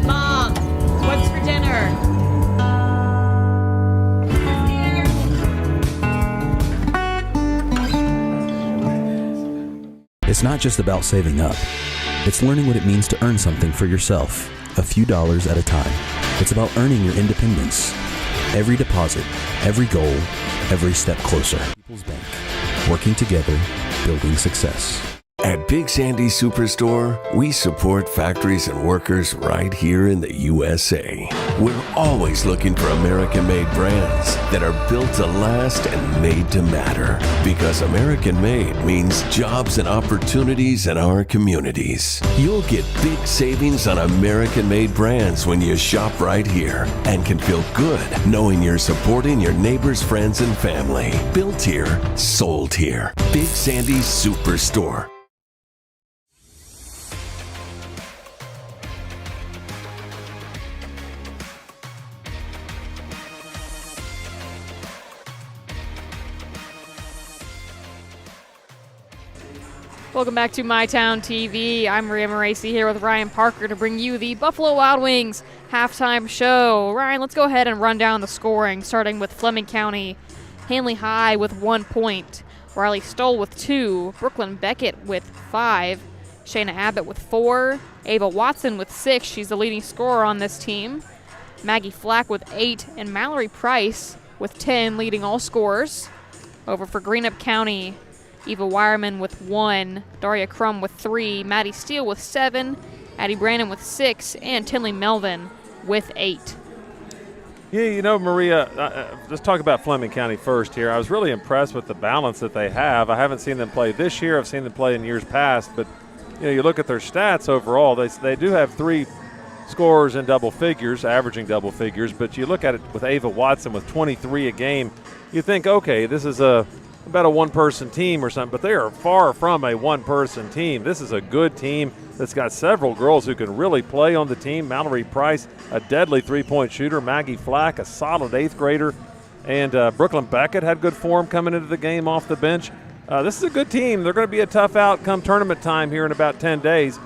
Mom, what's for dinner? It's not just about saving up. It's learning what it means to earn something for yourself, a few dollars at a time. It's about earning your independence. Every deposit, every goal, every step closer. People's Bank. Working together, building success. At Big Sandy Superstore, we support factories and workers right here in the USA. We're always looking for American-made brands that are built to last and made to matter. Because American-made means jobs and opportunities in our communities. You'll get big savings on American-made brands when you shop right here and can feel good knowing you're supporting your neighbors, friends, and family. Built here, sold here. Big Sandy Superstore. Welcome back to My Town TV. I'm Maria Moraci here with Ryan Parker to bring you the Buffalo Wild Wings halftime show. Ryan, let's go ahead and run down the scoring, starting with Fleming County. Hanley High with 1 point. Riley Stoll with 2. Brooklyn Beckett with 5. Shayna Abbott with 4. Ava Watson with 6. She's the leading scorer on this team. Maggie Flack with 8. And Mallory Price with 10, leading all scorers. Over for Greenup County, Eva Wireman with 1, Daria Crum with 3, Maddie Steele with 7, Addie Brandon with 6, and Tinley Melvin with 8. Yeah, you know, Maria, let's talk about Fleming County first here. I was really impressed with the balance that they have. I haven't seen them play this year. I've seen them play in years past. But, you know, you look at their stats overall, they do have 3 scorers in double figures, averaging double figures. But you look at it with Ava Watson with 23 a game, you think, okay, this is about a one-person team or something, but they are far from a one-person team. This is a good team that's got several girls who can really play on the team. Mallory Price, a deadly three-point shooter. Maggie Flack, a solid 8th grader. And Brooklyn Beckett had good form coming into the game off the bench. This is a good team. They're going to be a tough out come tournament time here in about 10 days.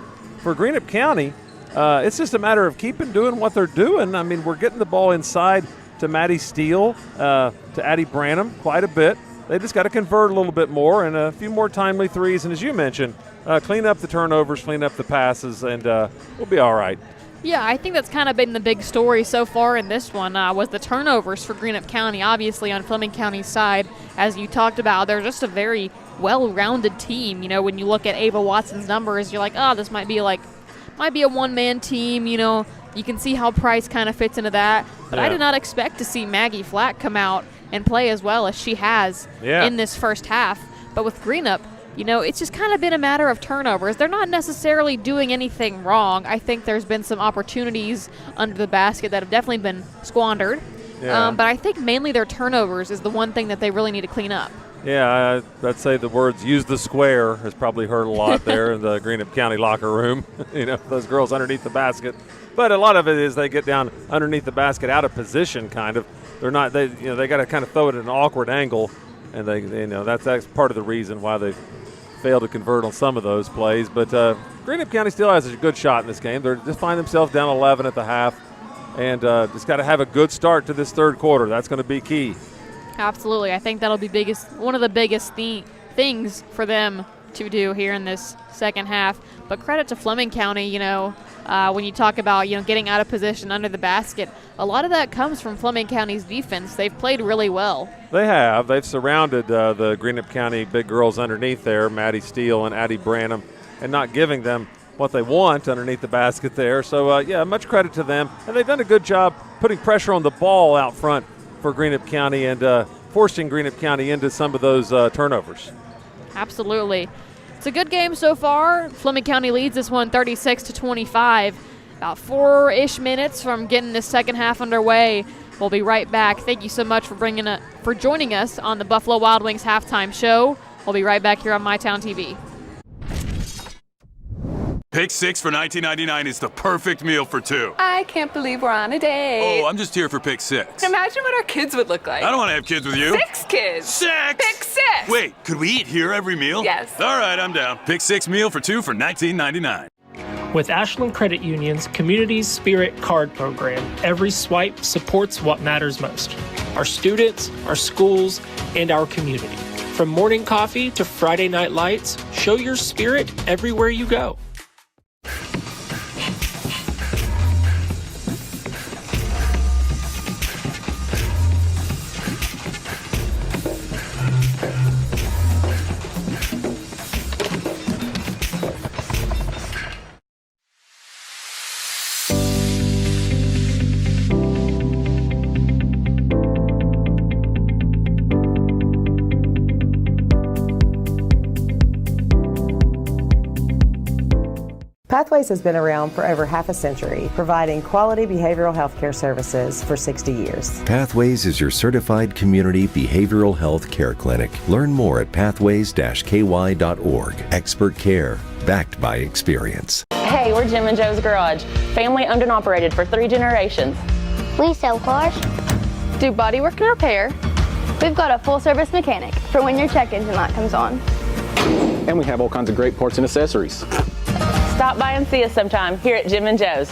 For Greenup County, it's just a matter of keeping doing what they're doing. I mean, we're getting the ball inside to Maddie Steele, to Addie Branham quite a bit. They just got to convert a little bit more and a few more timely threes. And as you mentioned, clean up the turnovers, clean up the passes, and we'll be all right. Yeah, I think that's kind of been the big story so far in this one was the turnovers for Greenup County. Obviously, on Fleming County's side, as you talked about, they're just a very well-rounded team. You know, when you look at Ava Watson's numbers, you're like, oh, this might be a one-man team. You know, you can see how Price kind of fits into that. But yeah. I did not expect to see Maggie Flack come out and play as well as she has in this first half. But with Greenup, you know, it's just kind of been a matter of turnovers. They're not necessarily doing anything wrong. I think there's been some opportunities under the basket that have definitely been squandered. Yeah. But I think mainly their turnovers is the one thing that they really need to clean up. Yeah, I'd say the words "use the square" has probably heard a lot there in the Greenup County locker room. You know, those girls underneath the basket. But a lot of it is they get down underneath the basket out of position, kind of. They're not. They got to kind of throw it at an awkward angle, and they that's part of the reason why they've failed to convert on some of those plays. But Greenup County still has a good shot in this game. They're just find themselves down 11 at the half, and just got to have a good start to this third quarter. That's going to be key. Absolutely. I think that'll be one of the biggest things for them to do here in this second half. But credit to Fleming County, when you talk about, getting out of position under the basket, a lot of that comes from Fleming County's defense. They've played really well. They have. They've surrounded the Greenup County big girls underneath there, Maddie Steele and Addie Branham, and not giving them what they want underneath the basket there. So, much credit to them. And they've done a good job putting pressure on the ball out front for Greenup County and forcing Greenup County into some of those turnovers. Absolutely. It's a good game so far. Fleming County leads this one 36-25. About 4-ish minutes from getting this second half underway. We'll be right back. Thank you so much for joining us on the Buffalo Wild Wings halftime show. We'll be right back here on MyTown TV. Pick 6 for $19.99 is the perfect meal for two. I can't believe we're on a date. Oh, I'm just here for pick 6. Imagine what our kids would look like. I don't want to have kids with you. 6 kids. 6! Pick 6! Wait, could we eat here every meal? Yes. All right, I'm down. Pick 6 meal for two for $19.99. With Ashland Credit Union's Community Spirit Card Program, every swipe supports what matters most: our students, our schools, and our community. From morning coffee to Friday night lights, show your spirit everywhere you go. Pathways has been around for over half a century, providing quality behavioral health care services for 60 years. Pathways is your certified community behavioral health care clinic. Learn more at pathways-ky.org. Expert care, backed by experience. Hey, we're Jim and Joe's Garage. Family owned and operated for 3 generations. We sell cars, Do bodywork and repair. we've got a full-service mechanic for when your check engine light comes on. And we have all kinds of great parts and accessories. Stop by and see us sometime here at Jim and Joe's.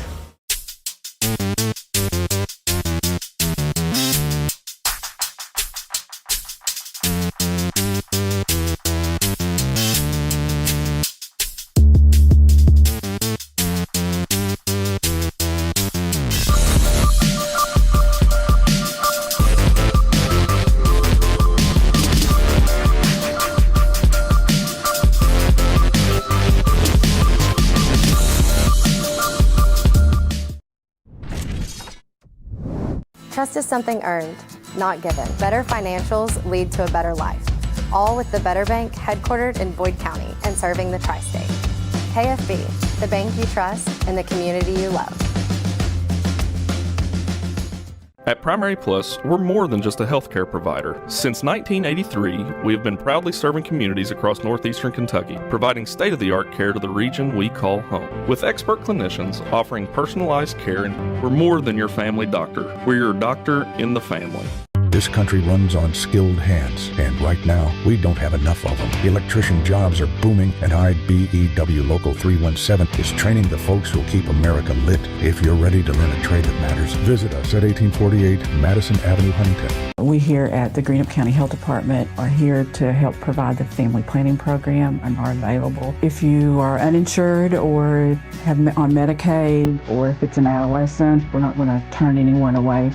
Trust is something earned, not given. Better financials lead to a better life. All with the Better Bank, headquartered in Boyd County and serving the tri-state. KFB, the bank you trust and the community you love. At Primary Plus, we're more than just a healthcare provider. Since 1983, we have been proudly serving communities across northeastern Kentucky, providing state-of-the-art care to the region we call home. With expert clinicians offering personalized care, and we're more than your family doctor. We're your doctor in the family. This country runs on skilled hands, and right now, we don't have enough of them. Electrician jobs are booming, and IBEW Local 317 is training the folks who'll keep America lit. If you're ready to learn a trade that matters, visit us at 1848 Madison Avenue, Huntington. We here at the Greenup County Health Department are here to help provide the family planning program and are available. If you are uninsured or have on Medicaid, or if it's an adolescent, we're not going to turn anyone away.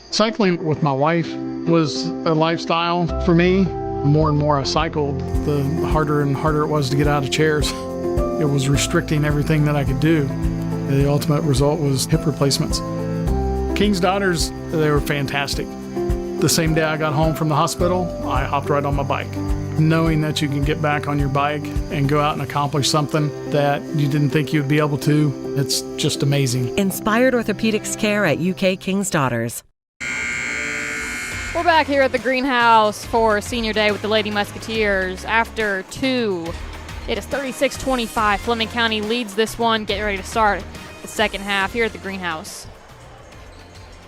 Cycling with my wife was a lifestyle for me. The more and more I cycled, the harder and harder it was to get out of chairs. It was restricting everything that I could do. The ultimate result was hip replacements. King's Daughters, they were fantastic. The same day I got home from the hospital, I hopped right on my bike. Knowing that you can get back on your bike and go out and accomplish something that you didn't think you'd be able to, it's just amazing. Inspired orthopedics care at UK King's Daughters. We're back here at the greenhouse for senior day with the Lady Musketeers. After 2, it is 36-25. Fleming County leads this one. Get ready to start the second half here at the greenhouse.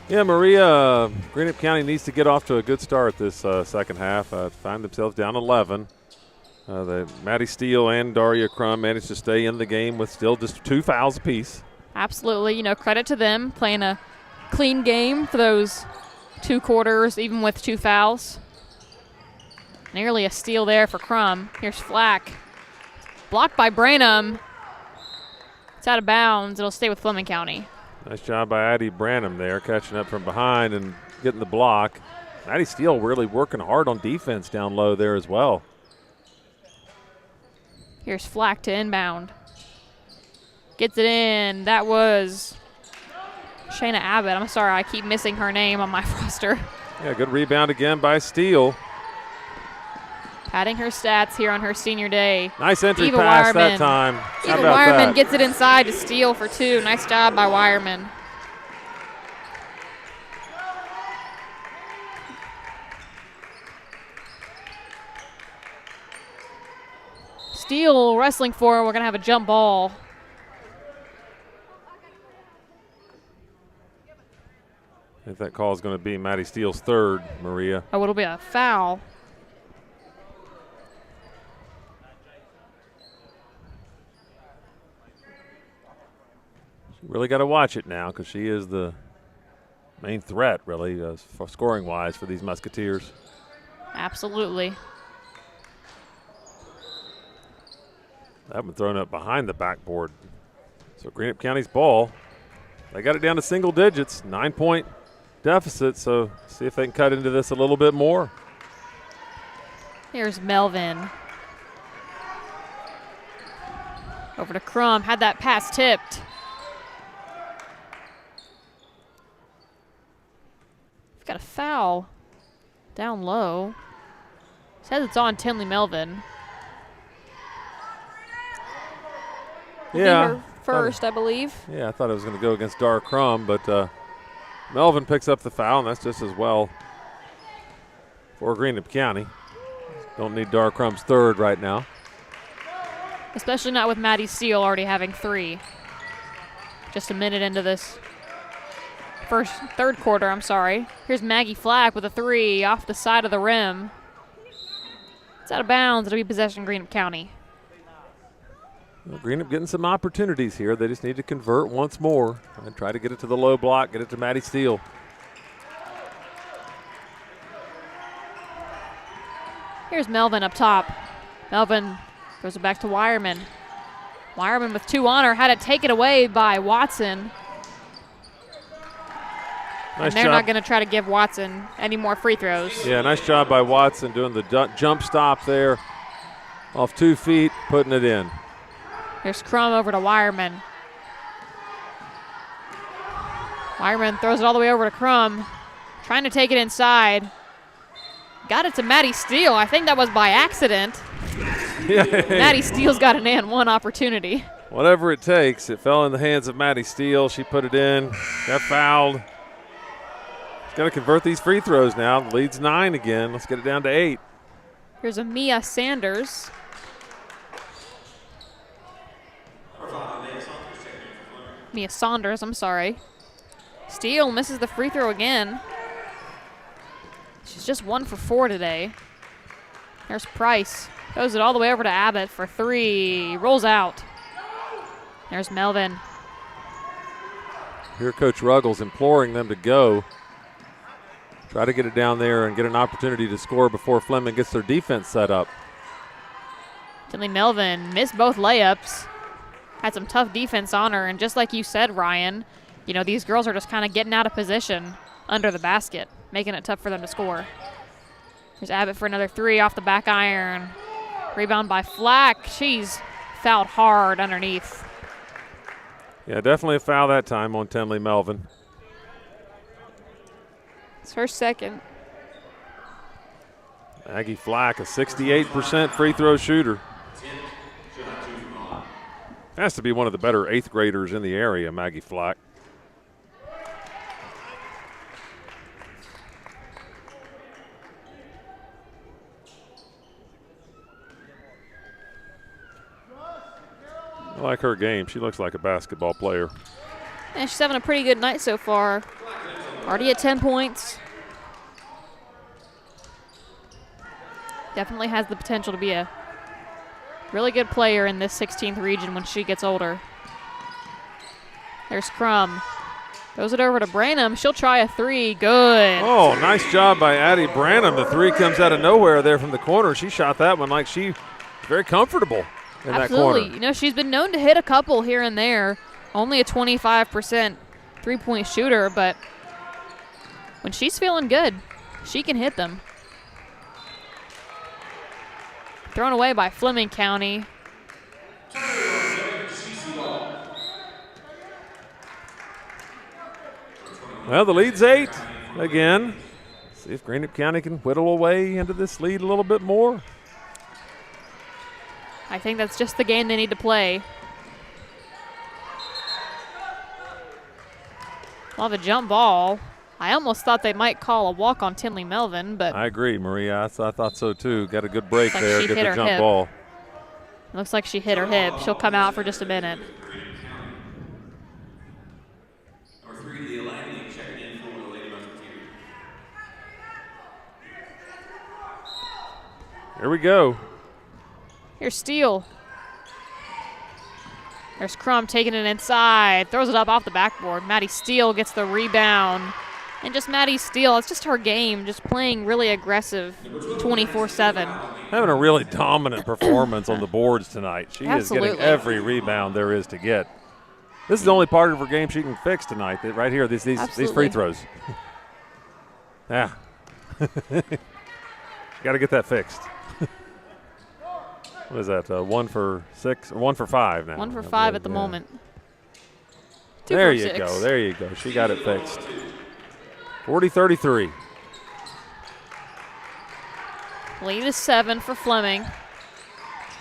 Yeah, Maria, Greenup County needs to get off to a good start this second half. Find themselves down 11. Maddie Steele and Daria Crum managed to stay in the game with still just 2 fouls apiece. Absolutely. Credit to them playing a clean game for those 2 quarters, even with 2 fouls. Nearly a steal there for Crum. Here's Flack. Blocked by Branham. It's out of bounds. It'll stay with Fleming County. Nice job by Addie Branham there, catching up from behind and getting the block. Maddie Steele really working hard on defense down low there as well. Here's Flack to inbound. Gets it in. That was Shayna Abbott. I'm sorry, I keep missing her name on my roster. Yeah, good rebound again by Steele. Padding her stats here on her senior day. Nice entry Eva pass Wireman. that time. How Eva about Wireman that? gets it inside to Steele for 2. Nice job by Wireman. Steele wrestling for her. We're going to have a jump ball. I think that call is going to be Maddie Steele's 3rd, Maria. Oh, it'll be a foul. Really got to watch it now because she is the main threat, really, for scoring-wise for these Musketeers. Absolutely. That one thrown up behind the backboard. So Greenup County's ball. They got it down to single digits, 9-point deficit, so see if they can cut into this a little bit more. Here's Melvin. Over to Crum. Had that pass tipped. We've got a foul down low. Says it's on Tinley Melvin. Yeah. Her first, I believe. Yeah, I thought it was going to go against Dar Crum, but Melvin picks up the foul, and that's just as well for Greenup County. Don't need Dar Crum's 3rd right now. Especially not with Maddie Steele already having 3. Just a minute into this third quarter, I'm sorry. Here's Maggie Flack with a 3 off the side of the rim. It's out of bounds. It'll be possession Greenup County. Well, Greenup getting some opportunities here. They just need to convert once more and try to get it to the low block, get it to Maddie Steele. Here's Melvin up top. Melvin throws it back to Wireman. Wireman with 2 on her. Had it taken away by Watson. Nice and they're job. not going to try to give Watson any more free throws. Yeah, nice job by Watson doing the jump stop there. Off 2 feet, putting it in. Here's Crum over to Wireman. Wireman throws it all the way over to Crum. Trying to take it inside. Got it to Maddie Steele. I think that was by accident. Yeah. Maddie Steele's got an and 1 opportunity. Whatever it takes. It fell in the hands of Maddie Steele. She put it in. Got fouled. She's got to convert these free throws now. The lead's 9 again. Let's get it down to 8. Here's a Mia Sanders. Mia Saunders, I'm sorry. Steele misses the free throw again. She's just 1 for 4 today. There's Price. Throws it all the way over to Abbott for 3. Rolls out. There's Melvin. Here Coach Ruggles imploring them to go. Try to get it down there and get an opportunity to score before Fleming gets their defense set up. Tinley Melvin missed both layups. Had some tough defense on her, and just like you said, Ryan, these girls are just kind of getting out of position under the basket, making it tough for them to score. Here's Abbott for another 3 off the back iron. Rebound by Flack. She's fouled hard underneath. Yeah, definitely a foul that time on Tinley Melvin. It's her second. Maggie Flack, a 68% free throw shooter. Has to be one of the better 8th graders in the area, Maggie Flack. I like her game. She looks like a basketball player. And she's having a pretty good night so far. Already at 10 points. Definitely has the potential to be a really good player in this 16th region when she gets older. There's Crum. Throws it over to Branham. She'll try a 3. Good. Oh, nice job by Addie Branham. The 3 comes out of nowhere there from the corner. She shot that one like she was very comfortable in that corner. Absolutely. You know, she's been known to hit a couple here and there. Only a 25% three-point shooter, but when she's feeling good, she can hit them. Thrown away by Fleming County. Well, the lead's 8 again. See if Greenup County can whittle away into this lead a little bit more. I think that's just the game they need to play. Well, the jump ball. I almost thought they might call a walk on Tinley Melvin, but I agree, Maria. I thought so too. Got a good break like there. she Get hit the her jump hip. ball. Looks like she hit her hip. She'll come out for just a minute. Here we go. Here's Steele. There's Crum taking it inside. Throws it up off the backboard. Maddie Steele gets the rebound. And just Maddie Steele, it's just her game, just playing really aggressive 24/7. Having a really dominant performance on the boards tonight. She Absolutely. is getting every rebound there is to get. This is the only part of her game she can fix tonight. Right here, these free throws. Yeah. Got to get that fixed. What is that? 1 for 6 or 1 for 5 now? 1 for 5 at the moment. 2 there for you 6. go. There you go. She got it fixed. 40-33. Lead is 7 for Fleming.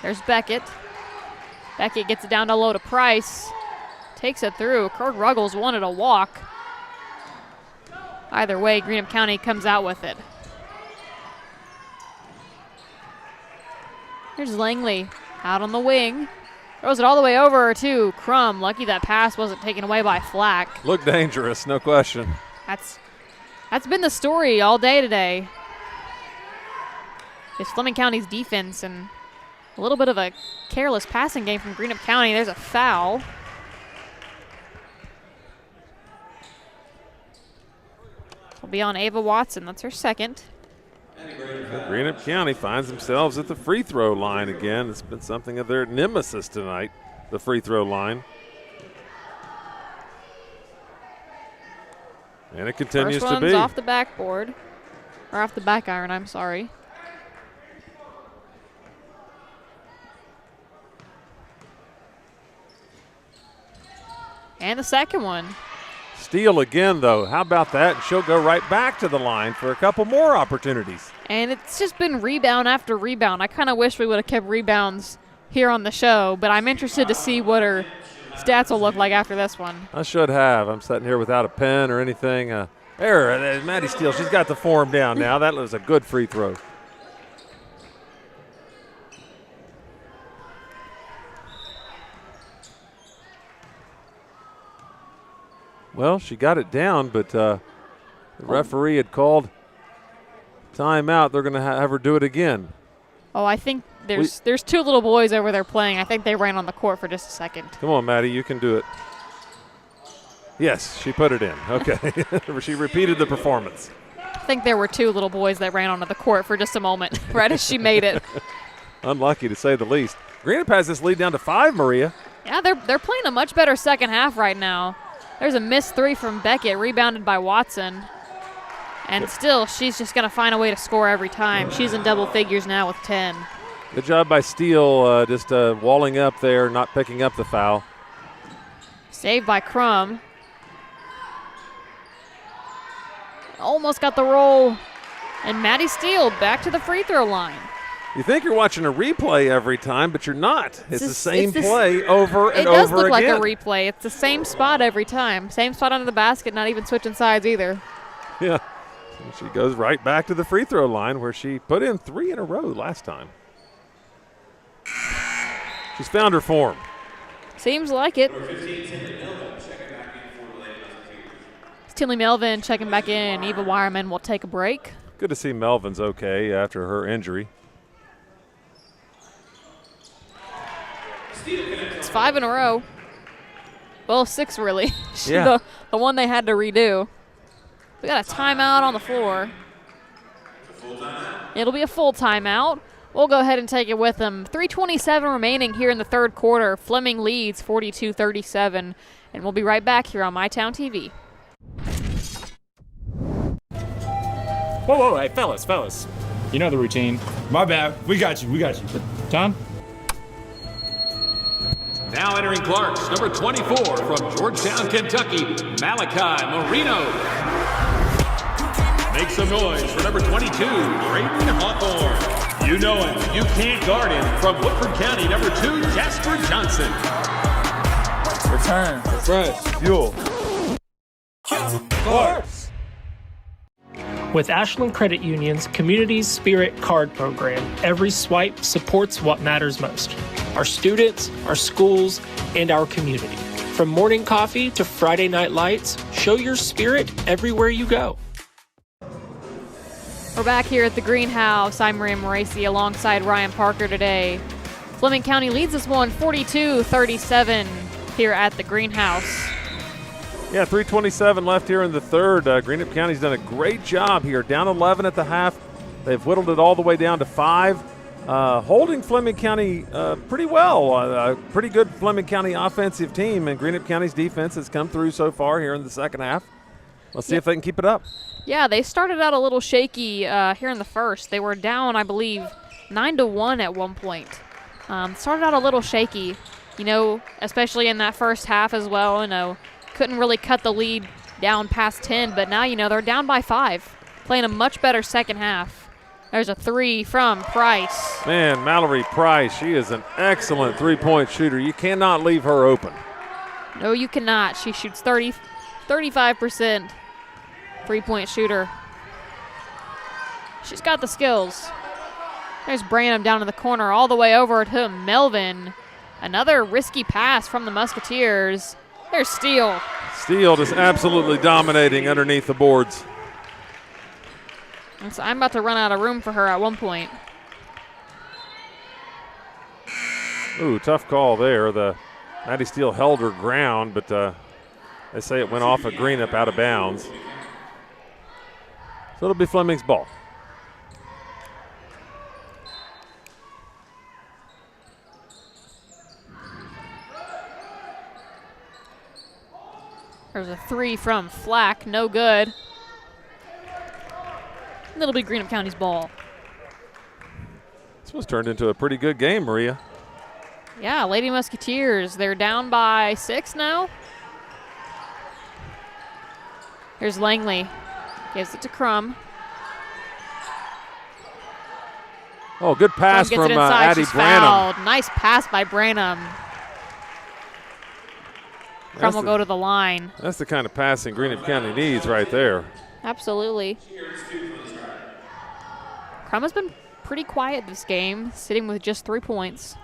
There's Beckett. Beckett gets it down to low to Price. Takes it through. Kurt Ruggles wanted a walk. Either way, Greenup County comes out with it. Here's Langley out on the wing. Throws it all the way over to Crum. Lucky that pass wasn't taken away by Flack. Looked dangerous, no question. That's been the story all day today. It's Fleming County's defense and a little bit of a careless passing game from Greenup County. There's a foul. Will be on Ava Watson. That's her second. Greenup County finds themselves at the free throw line again. It's been something of their nemesis tonight, the free throw line. And it continues First to be. one's off the backboard. Or off the back iron, I'm sorry. And the second one. Steele again, though. How about that? And she'll go right back to the line for a couple more opportunities. And it's just been rebound after rebound. I kind of wish we would have kept rebounds here on the show, but I'm interested to see what her stats will look like after this one. I should have. I'm sitting here without a pen or anything. There's Maddie Steele. She's got the form down now. That was a good free throw. Well, she got it down, but the referee had called timeout. They're going to have her do it again. Oh, I think there's 2 little boys over there playing. I think they ran on the court for just a second. Come on, Maddie, you can do it. Yes, she put it in. Okay. She repeated the performance. I think there were 2 little boys that ran onto the court for just a moment, right as she made it. Unlucky to say the least. Greenup has this lead down to 5, Maria. Yeah, they're playing a much better second half right now. There's a missed 3 from Beckett, rebounded by Watson. And still, she's just going to find a way to score every time. She's in double figures now with 10. Good job by Steele, just walling up there, not picking up the foul. Saved by Crum. Almost got the roll. And Maddie Steele back to the free throw line. You think you're watching a replay every time, but you're not. It's the same play over and over again. It does over look like again. a replay. It's the same spot every time. Same spot under the basket, not even switching sides either. Yeah. And she goes right back to the free throw line where she put in 3 in a row last time. She's found her form. Seems like it. Tinley Melvin checking back in. Eva Wireman will take a break. Good to see Melvin's okay after her injury. It's 5 in a row. Well, 6 really. Yeah. the one they had to redo. We got a timeout on the floor. It'll be a full timeout. We'll go ahead and take it with them. 3:27 remaining here in the third quarter. Fleming leads 42-37. And we'll be right back here on MyTown TV. Whoa, hey, fellas. You know the routine. My bad. We got you. John? Now entering Clarks, number 24 from Georgetown, Kentucky, Malachi Marino. Make some noise for number 22, Braden Hawthorne. You know him, you can't guard him. From Woodford County, number 2, Jasper Johnson. Return, refresh, fuel. Clarks. With Ashland Credit Union's Community Spirit Card Program, every swipe supports what matters most. Our students, our schools, and our community. From morning coffee to Friday night lights, show your spirit everywhere you go. We're back here at the Greenhouse. I'm Maria Moraci alongside Ryan Parker today. Fleming County leads this one 42-37 here at the Greenhouse. Yeah, 3:27 left here in the third. Greenup County's done a great job here. Down 11 at the half. They've whittled it all the way down to 5. Holding Fleming County pretty well. A pretty good Fleming County offensive team, and Greenup County's defense has come through so far here in the second half. Let's see if they can keep it up. Yeah, they started out a little shaky here in the first. They were down, I believe, 9-1 at one point. Started out a little shaky, especially in that first half as well. Couldn't really cut the lead down past 10, but now, they're down by 5, playing a much better second half. There's a 3 from Price. Man, Mallory Price, she is an excellent three-point shooter. You cannot leave her open. No, you cannot. She shoots 35% three-point shooter. She's got the skills. There's Branham down in the corner all the way over to Melvin. Another risky pass from the Musketeers. There's Steele. Steele just absolutely dominating underneath the boards. And so I'm about to run out of room for her at one point. Ooh, tough call there. Maddie Steele held her ground, but they say it went off of Greenup out of bounds. So it'll be Fleming's ball. There's a 3 from Flack, no good. And it'll be Greenup County's ball. This was turned into a pretty good game, Maria. Yeah, Lady Musketeers, they're down by 6 now. Here's Langley, gives it to Crum. Oh, good pass Crum gets from it inside. Addie She's Branham. fouled. Nice pass by Branham. Crum will go to the line. That's the kind of passing Greenup County needs right there. Absolutely. Crum has been pretty quiet this game, sitting with just 3 points.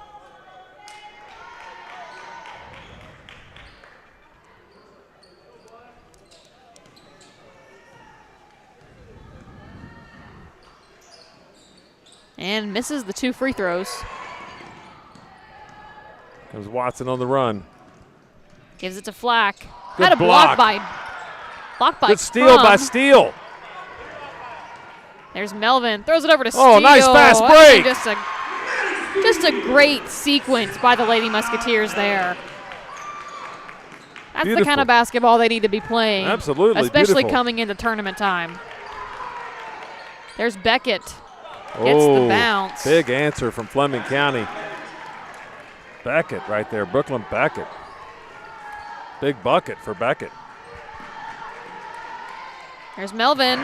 And misses the 2 free throws. Comes Watson on the run. Gives it to Flack. Good Had a block by Good steal Crum. by Steele. There's Melvin. Throws it over to Steele. Oh, nice fast break. Just a great sequence by the Lady Musketeers there. That's the kind of basketball they need to be playing. Absolutely. Especially beautiful. coming into tournament time. There's Beckett. Gets the bounce. Big answer from Fleming County. Beckett right there, Brooklyn Beckett. Big bucket for Beckett. There's Melvin.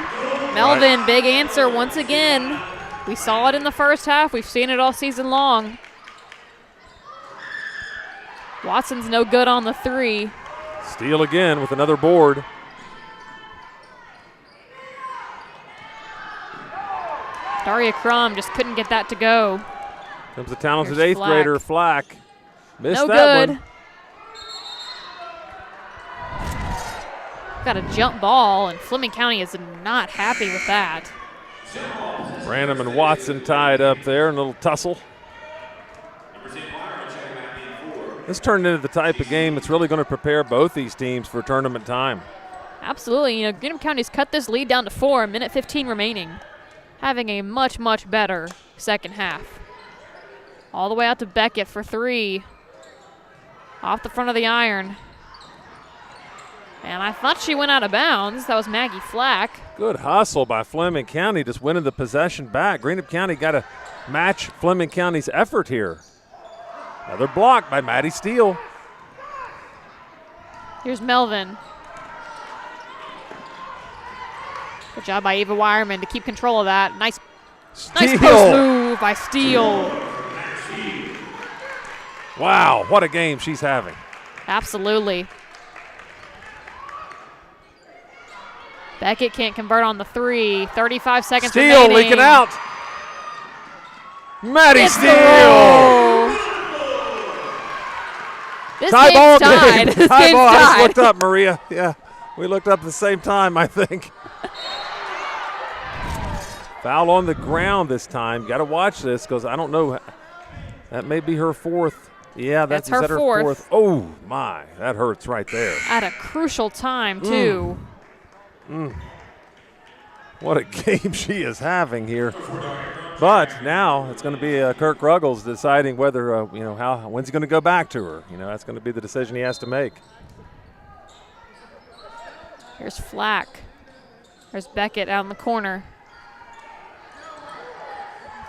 Melvin, big answer once again. We saw it in the first half. We've seen it all season long. Watson's no good on the 3. Steele again with another board. Daria Crum just couldn't get that to go. Comes the talented Here's 8th grader, Flack. Missed No that good. one. Got a jump ball, and Fleming County is not happy with that. Branham and Watson tied up there in a little tussle. This turned into the type of game that's really going to prepare both these teams for tournament time. Absolutely. You know, Greenup County's cut this lead down to 4, minute 15 remaining. Having a much, much better second half. All the way out to Beckett for 3. Off the front of the iron. And I thought she went out of bounds. That was Maggie Flack. Good hustle by Fleming County, just winning the possession back. Greenup County got to match Fleming County's effort here. Another block by Maddie Steele. Here's Melvin. Good job by Eva Wireman to keep control of that. Nice post move by Steele. Wow, what a game she's having. Absolutely. Beckett can't convert on the 3. 35 seconds Steele remaining. leaking out. Maddie Steele. This tie game's ball tied. game. This Tie game's ball. I just tied. looked up, Maria. Yeah, we looked up at the same time, I think. Foul on the ground this time. Got to watch this because I don't know. That may be her 4th. Yeah, That's is that her her 4th. Oh, my. That hurts right there. At a crucial time, too. What a game she is having here. But now it's going to be Kirk Ruggles deciding whether, when's he going to go back to her. That's going to be the decision he has to make. Here's Flack. There's Beckett out in the corner.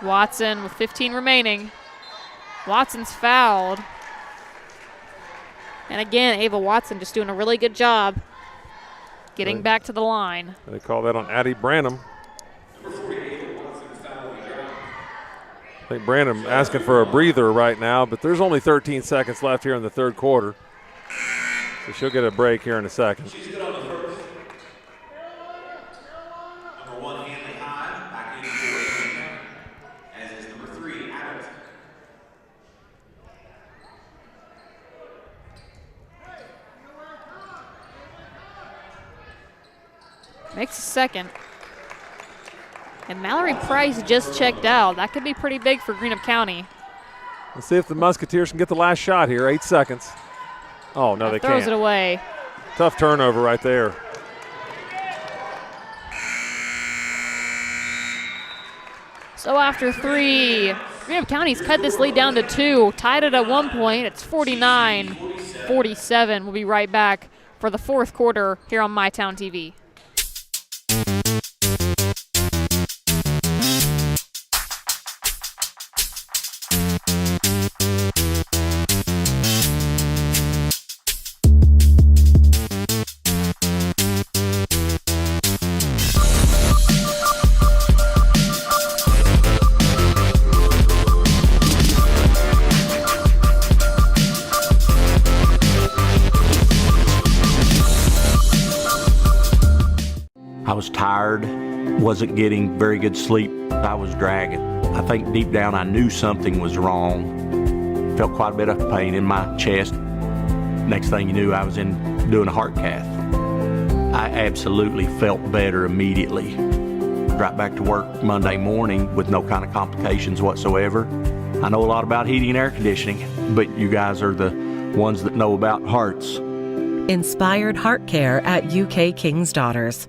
Watson with 15 remaining. Watson's fouled. And again, Ava Watson just doing a really good job getting back to the line. They call that on Addie Branham. I think Branham asking for a breather right now, but there's only 13 seconds left here in the third quarter. So she'll get a break here in a second. Makes a second. And Mallory Price just checked out. That could be pretty big for Greenup County. Let's see if the Musketeers can get the last shot here. 8 seconds. Oh, no, they can't. Throws it away. Tough turnover right there. So after 3, Greenup County's cut this lead down to 2. Tied it at one point. It's 49-47. We'll be right back for the fourth quarter here on MyTown TV. I was tired, wasn't getting very good sleep. I was dragging. I think deep down I knew something was wrong. Felt quite a bit of pain in my chest. Next thing you knew, I was doing a heart cath. I absolutely felt better immediately. Right back to work Monday morning with no kind of complications whatsoever. I know a lot about heating and air conditioning, but you guys are the ones that know about hearts. Inspired Heart Care at UK King's Daughters.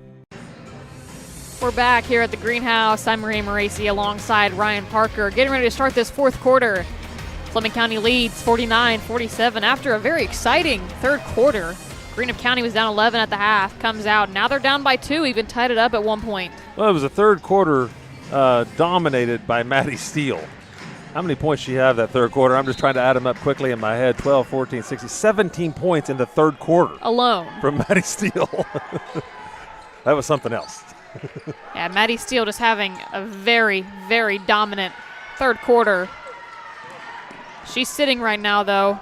We're back here at the greenhouse. I'm Marie Moraci alongside Ryan Parker, getting ready to start this fourth quarter. Fleming County leads 49-47 after a very exciting third quarter. Greenup County was down 11 at the half, comes out. Now they're down by 2, even tied it up at one point. Well, it was a third quarter dominated by Maddie Steele. How many points did she have that third quarter? I'm just trying to add them up quickly in my head. 12, 14, 16, 17 points in the third quarter. Alone. From Maddie Steele. That was something else. Yeah, Maddie Steele just having a very, very dominant third quarter. She's sitting right now, though.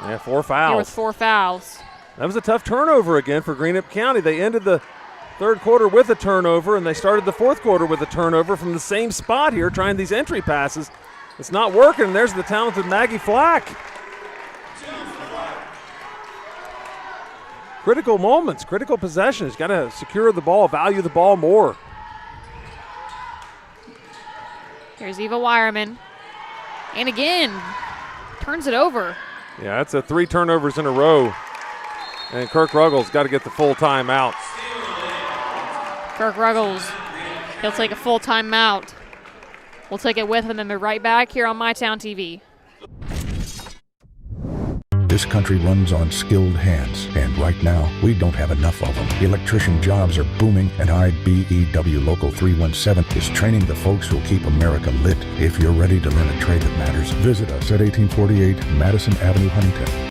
Yeah, 4 fouls. Here with 4 fouls. That was a tough turnover again for Greenup County. They ended the third quarter with a turnover, and they started the fourth quarter with a turnover from the same spot here, trying these entry passes. It's not working, and there's the talented Maggie Flack. Critical moments, critical possessions. Got to secure the ball, value the ball more. Here's Eva Wireman. And again, turns it over. Yeah, that's 3 turnovers in a row. And Kirk Ruggles got to get the full timeout. Kirk Ruggles, he'll take a full timeout. We'll take it with him and be right back here on MyTown TV. This country runs on skilled hands, and right now, we don't have enough of them. Electrician jobs are booming, and IBEW Local 317 is training the folks who'll keep America lit. If you're ready to learn a trade that matters, visit us at 1848 Madison Avenue, Huntington.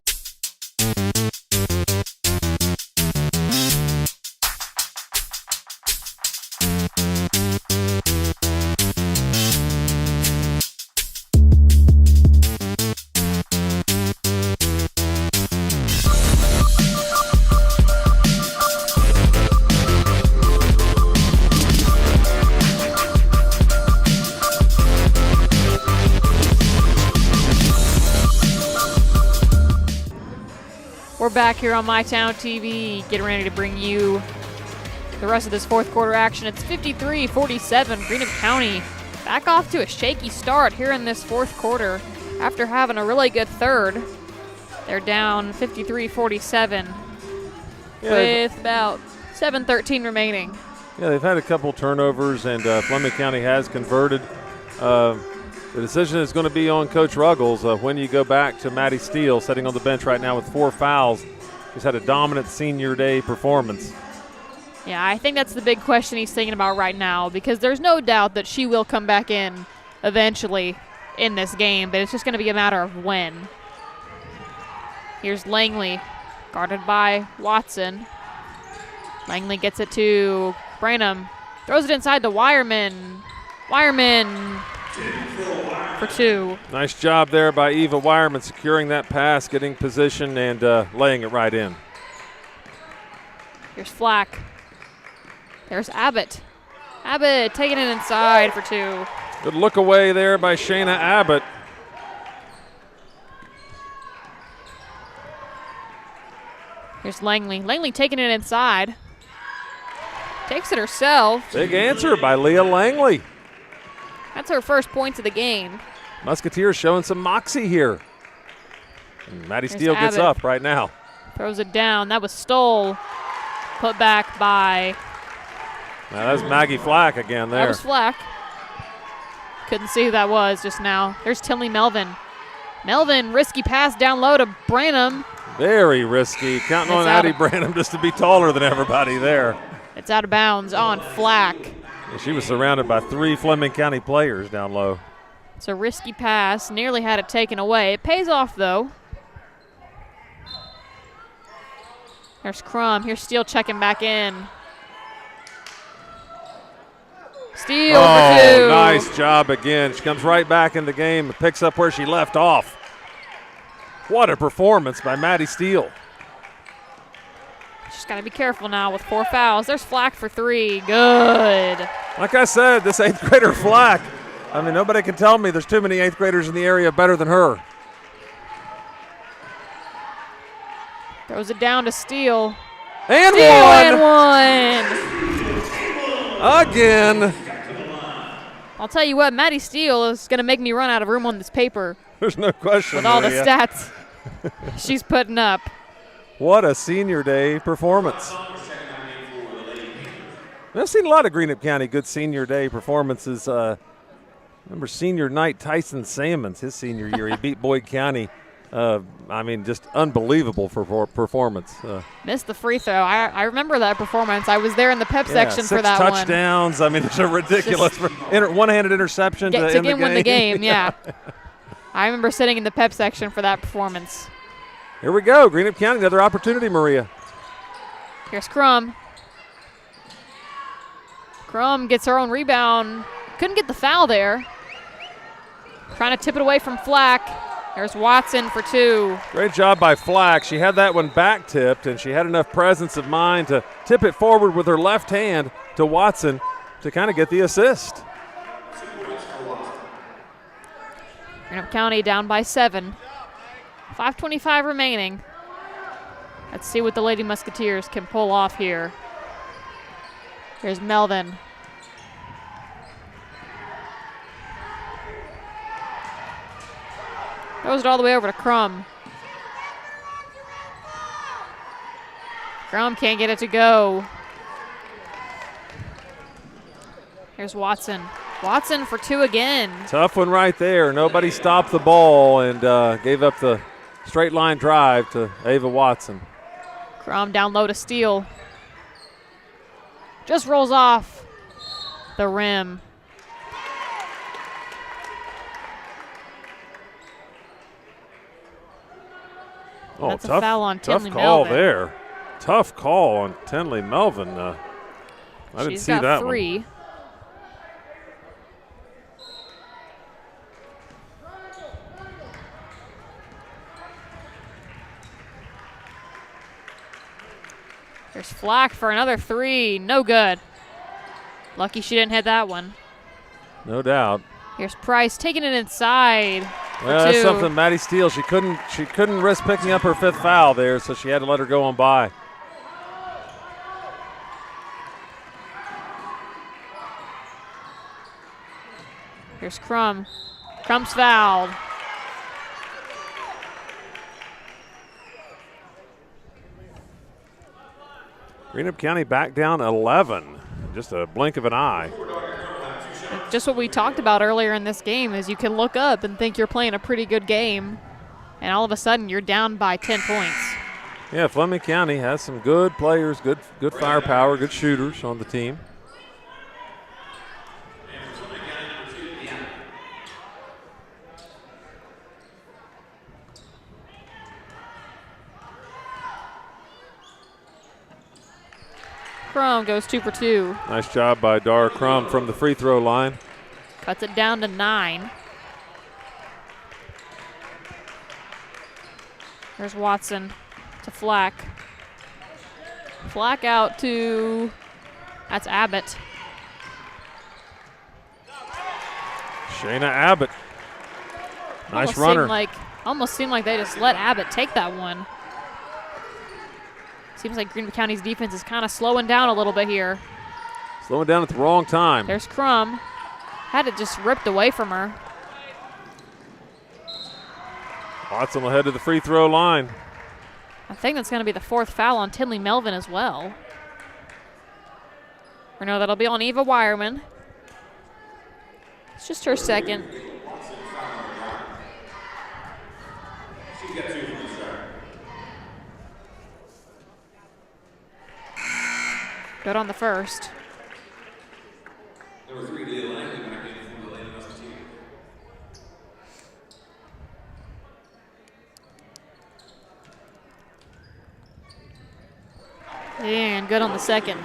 We're back here on MyTown TV, getting ready to bring you the rest of this fourth quarter action. It's 53-47. Greenup County back off to a shaky start here in this fourth quarter after having a really good third. They're down 53-47 with about 7:13 remaining. Yeah, they've had a couple turnovers, and Fleming County has converted. The decision is going to be on Coach Ruggles when you go back to Maddie Steele sitting on the bench right now with 4 fouls. He's had a dominant senior day performance. Yeah, I think that's the big question he's thinking about right now, because there's no doubt that she will come back in eventually in this game, but it's just going to be a matter of when. Here's Langley, guarded by Watson. Langley gets it to Branham, throws it inside to Wireman. Wireman for 2. Nice job there by Eva Wireman securing that pass, getting position, and laying it right in. Here's Flack. There's Abbott. Abbott taking it inside for 2. Good look away there by Shayna Abbott. Here's Langley. Langley taking it inside. Takes it herself. Big answer by Leah Langley. That's her first points of the game. Musketeers showing some moxie here. And Maddie Steele gets up right now. Throws it down. That was Stoll. Put back by... Now that's Maggie Flack again there. That was Flack. Couldn't see who that was just now. There's Tinley Melvin. Melvin, risky pass down low to Branham. Very risky. Counting on Addie Branham just to be taller than everybody there. It's out of bounds on Flack. And she was surrounded by 3 Fleming County players down low. It's a risky pass. Nearly had it taken away. It pays off, though. There's Crum. Here's Steele checking back in. Steele for 2. Nice job again. She comes right back in the game and picks up where she left off. What a performance by Maddie Steele. She's got to be careful now with 4 fouls. There's Flack for 3. Good. Like I said, this 8th grader Flack, I mean, nobody can tell me there's too many 8th graders in the area better than her. Throws it down to Steele. And Steele one! Again. I'll tell you what, Maddie Steele is going to make me run out of room on this paper. There's no question, with all Maria. the stats she's putting up. What a senior day performance. I've seen a lot of Greenup County good senior day performances. Remember senior night Tyson Salmons, his senior year. He beat Boyd County. I mean, just unbelievable for performance. Missed the free throw. I remember that performance. I was there in the pep section for that 6 touchdowns. I mean, it's a ridiculous one-handed interception to end win the game. Yeah. I remember sitting in the pep section for that performance. Here we go. Greenup County, another opportunity, Maria. Here's Crum. Crum gets her own rebound. Couldn't get the foul there. Trying to tip it away from Flack. There's Watson for 2. Great job by Flack. She had that one back tipped, and she had enough presence of mind to tip it forward with her left hand to Watson to kind of get the assist. Greenup County down by 7. 5:25 remaining. Let's see what the Lady Musketeers can pull off here. Here's Melvin. Throws it all the way over to Crum. Crum can't get it to go. Here's Watson. Watson for 2 again. Tough one right there. Nobody stopped the ball and gave up the straight line drive to Ava Watson. Crum down low to steal. Just rolls off the rim. Oh, that's a foul on Tinley call Melvin. there. Tough call on Tinley Melvin. I didn't She's see got that 3. one. There's Flack for another 3. No good. Lucky she didn't hit that one. No doubt. Here's Price taking it inside. Yeah, that's something Maddie Steele. She couldn't risk picking up her 5th foul there, so she had to let her go on by. Here's Crum. Crum's fouled. Greenup County back down 11. Just a blink of an eye. Just what we talked about earlier in this game is you can look up and think you're playing a pretty good game, and all of a sudden you're down by 10 points. Yeah, Fleming County has some good players, good firepower, good shooters on the team. Crum goes 2 for 2. Nice job by Dara Crum from the free throw line. Cuts it down to 9. There's Watson to Flack. Flack out to, that's Abbott. Shayna Abbott. Nice runner. Almost seemed like they just let Abbott take that one. Seems like Greenup County's defense is kind of slowing down a little bit here. Slowing down at the wrong time. There's Crum. Had it just ripped away from her. Watson will head to the free throw line. I think that's going to be the 4th foul on Tinley Melvin as well. Or no, that'll be on Eva Wireman. It's just her 2nd. Good on the 1st. Number 3, Leah Langley, back in from the Lady Musketeers. And good on the 2nd.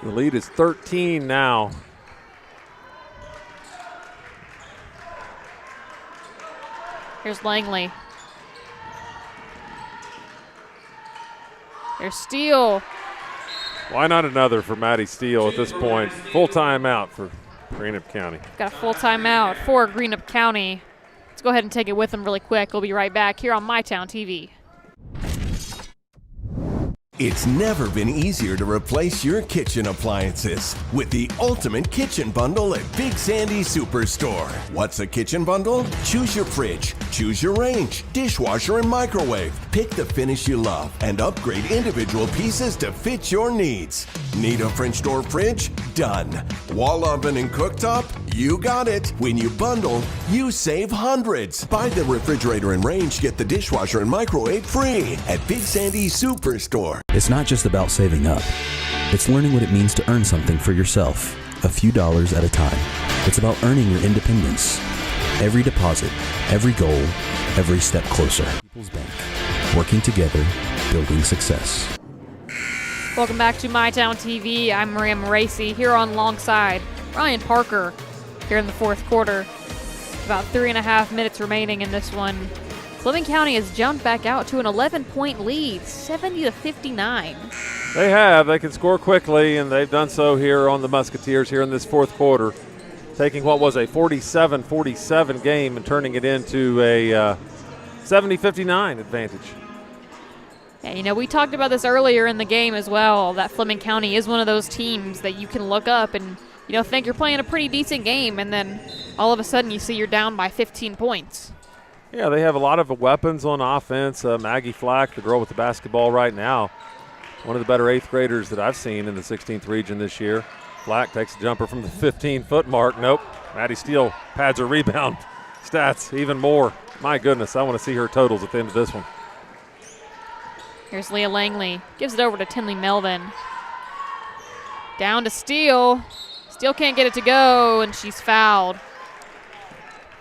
The lead is 13 now. Here's Langley. There's Steele. Why not another for Maddie Steele at this point? Full timeout for Greenup County. Got a full timeout for Greenup County. Let's go ahead and take it with them really quick. We'll be right back here on MyTown TV. It's never been easier to replace your kitchen appliances with the ultimate kitchen bundle at Big Sandy Superstore. What's a kitchen bundle? Choose your fridge, choose your range, dishwasher, and microwave. Pick the finish you love and upgrade individual pieces to fit your needs. Need a French door fridge? Done. Wall oven and cooktop? You got it. When you bundle, you save hundreds. Buy the refrigerator and range, get the dishwasher and microwave free at Big Sandy Superstore. It's not just about saving up. It's learning what it means to earn something for yourself, a few dollars at a time. It's about earning your independence. Every deposit, every goal, every step closer. People's Bank. Working together, building success. Welcome back to My Town TV. I'm Maria Moracy here alongside Ryan Parker here in the fourth quarter. About 3.5 minutes remaining in this one. Fleming County has jumped back out to an 11-point lead, 70-59. They have. They can score quickly, and they've done so here on the Musketeers here in this fourth quarter, taking what was a 47-47 game and turning it into a 70-59 advantage. Yeah, we talked about this earlier in the game as well, that Fleming County is one of those teams that you can look up and, think you're playing a pretty decent game, and then all of a sudden you see you're down by 15 points. Yeah, they have a lot of weapons on offense. Maggie Flack, the girl with the basketball right now, one of the better 8th graders that I've seen in the 16th region this year. Flack takes a jumper from the 15-foot mark. Nope. Maddie Steele pads her rebound stats even more. My goodness, I want to see her totals at the end of this one. Here's Leah Langley. Gives it over to Tinley Melvin. Down to Steele. Steele can't get it to go, and she's fouled.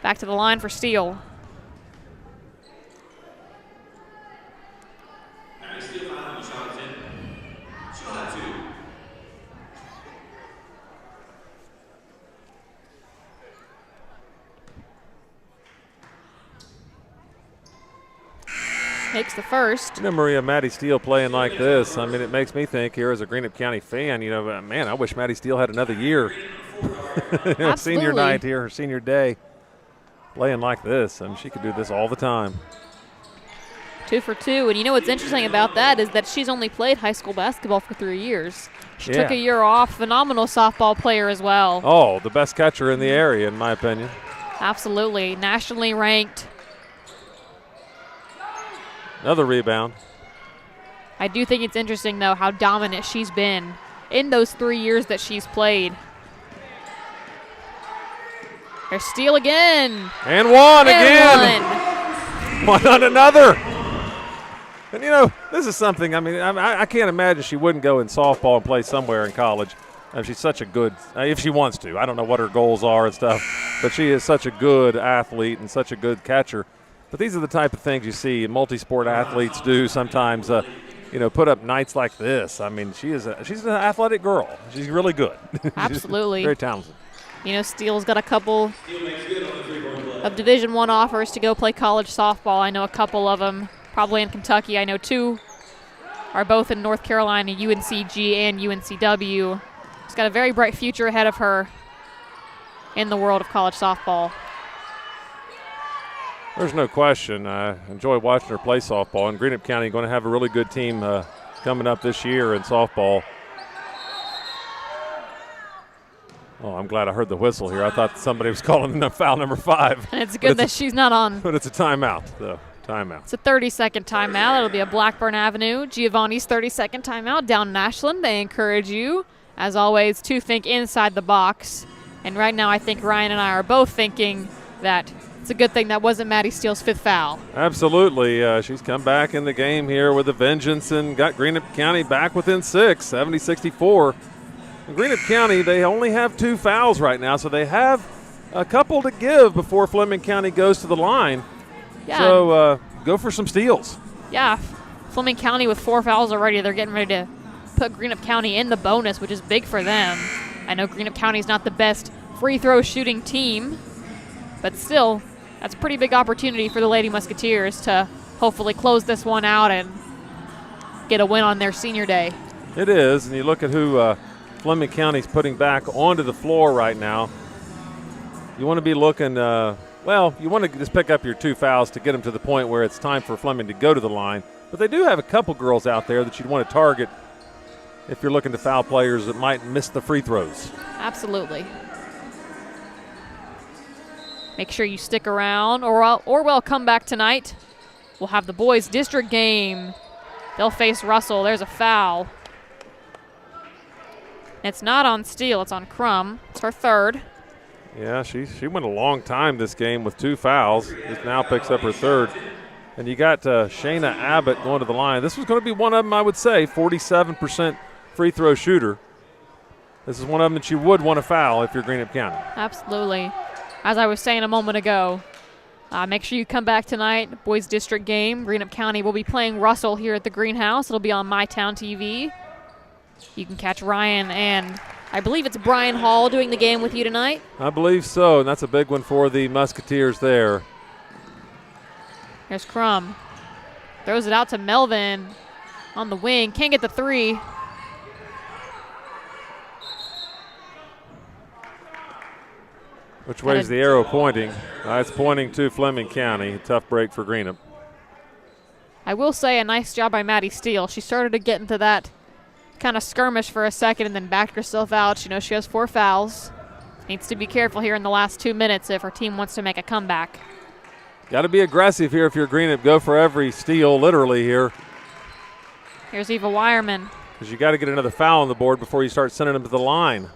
Back to the line for Steele. Makes the first. Maria, Maddie Steele playing like this, I mean, it makes me think here as a Greenup County fan, man, I wish Maddie Steele had another year. Senior night here, her senior day, playing like this. I mean, she could do this all the time. 2 for 2, and what's interesting about that is that she's only played high school basketball for 3 years. She took a year off. Phenomenal softball player as well. Oh, the best catcher in the area, in my opinion. Absolutely. Nationally ranked. Another rebound. I do think it's interesting, though, how dominant she's been in those 3 years that she's played. There's Steele again. And one again. One on another. And, this is something, I mean, I can't imagine she wouldn't go in softball and play somewhere in college. She's such a good, if she wants to. I don't know what her goals are and stuff, but she is such a good athlete and such a good catcher. But these are the type of things you see multi-sport athletes do sometimes, put up nights like this. I mean, she's an athletic girl. She's really good. Absolutely. Very talented. Steele's got a couple of Division I offers to go play college softball. I know a couple of them probably in Kentucky. I know 2 are both in North Carolina, UNCG and UNCW. She's got a very bright future ahead of her in the world of college softball. There's no question. I enjoy watching her play softball, and Greenup County going to have a really good team coming up this year in softball. Oh, I'm glad I heard the whistle here. I thought somebody was calling foul number 5. It's good that she's not on. But it's a timeout, though. Timeout. It's a 30-second timeout. It'll be a Blackburn Avenue. Giovanni's 30-second timeout down in Ashland. They encourage you, as always, to think inside the box. And right now I think Ryan and I are both thinking that it's a good thing that wasn't Maddie Steele's 5th foul. Absolutely. She's come back in the game here with a vengeance and got Greenup County back within 6, 70-64. In Greenup County, they only have 2 fouls right now, so they have a couple to give before Fleming County goes to the line. Yeah. So go for some steals. Yeah. Fleming County with 4 fouls already. They're getting ready to put Greenup County in the bonus, which is big for them. I know Greenup County is not the best free throw shooting team, but still, that's a pretty big opportunity for the Lady Musketeers to hopefully close this one out and get a win on their senior day. It is, and you look at who Fleming County's putting back onto the floor right now. You want to be looking, you want to just pick up your 2 fouls to get them to the point where it's time for Fleming to go to the line. But they do have a couple girls out there that you'd want to target if you're looking to foul players that might miss the free throws. Absolutely. Make sure you stick around, or we'll come back tonight. We'll have the boys' district game. They'll face Russell. There's a foul. It's not on Steele, it's on Crum. It's her 3rd. Yeah, she went a long time this game with 2 fouls. This now picks up her 3rd. And you got Shayna Abbott going to the line. This was going to be one of them, I would say, 47% free throw shooter. This is one of them that you would want to foul if you're Greenup County. Absolutely. As I was saying a moment ago, make sure you come back tonight. Boys district game. Greenup County will be playing Russell here at the Greenhouse. It'll be on My Town TV. You can catch Ryan and I believe it's Brian Hall doing the game with you tonight. I believe so, and that's a big one for the Musketeers there. Here's Crum. Throws it out to Melvin on the wing. Can't get the three. Which way is the arrow pointing? It's pointing to Fleming County. Tough break for Greenup. I will say a nice job by Maddie Steele. She started to get into that kind of skirmish for a second and then backed herself out. She knows she has 4 fouls. Needs to be careful here in the last 2 minutes if her team wants to make a comeback. Got to be aggressive here if you're Greenup. Go for every steal, literally here. Here's Eva Wireman. Because you got to get another foul on the board before you start sending them to the line.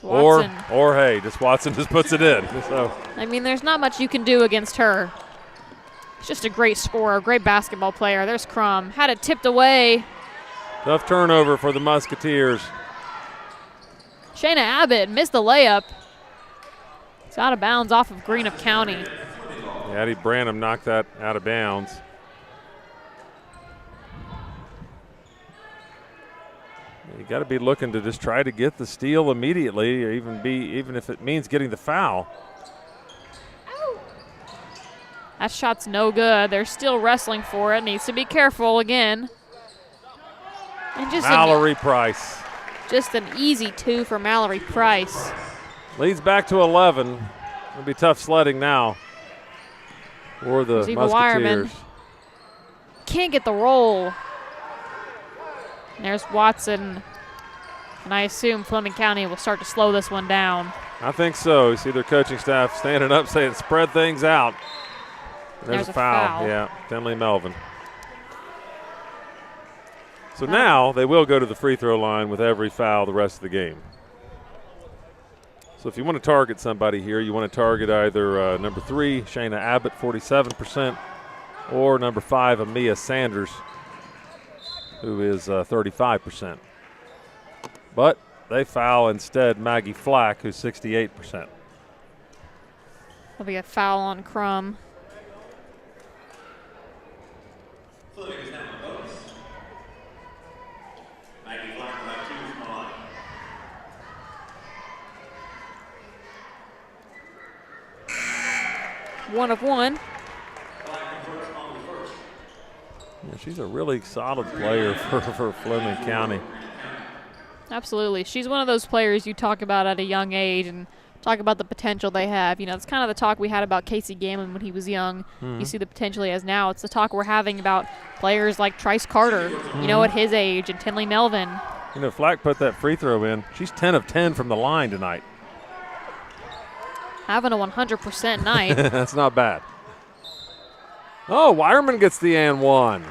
Watson. Or hey, just Watson just puts it in. So I mean, there's not much you can do against her. She's just a great scorer, great basketball player. There's Crum. Had it tipped away. Tough turnover for the Musketeers. Shayna Abbott missed the layup. It's out of bounds off of Greenup County. Addie Branham knocked that out of bounds. You got to be looking to just try to get the steal immediately, or even if it means getting the foul. That shot's no good. They're still wrestling for it. Needs to be careful again. And just Mallory Price. Just an easy 2 for Mallory Price. Leads back to 11. It'll be tough sledding now for the Eva Musketeers. Wireman. Can't get the roll. And there's Watson. And I assume Fleming County will start to slow this one down. I think so. You see their coaching staff standing up saying spread things out. And there's a foul. Yeah, Finley Melvin. So now they will go to the free throw line with every foul the rest of the game. So if you want to target somebody here, you want to target either number 3, Shayna Abbott, 47%, or number 5, Amia Sanders, who is 35%. But they foul instead Maggie Flack, who's 68%. There'll be a foul on Crum. One of one. Yeah, she's a really solid player for Fleming County. Absolutely. She's one of those players you talk about at a young age and talk about the potential they have. You know, it's kind of the talk we had about Casey Gammon when he was young. You see the potential he has now. It's the talk we're having about players like Trice Carter, you know, at his age, and Tinley Melvin. You know, Flack put that free throw in. She's 10 of 10 from the line tonight. Having a 100% night. That's not bad. Oh, Wireman gets the and one.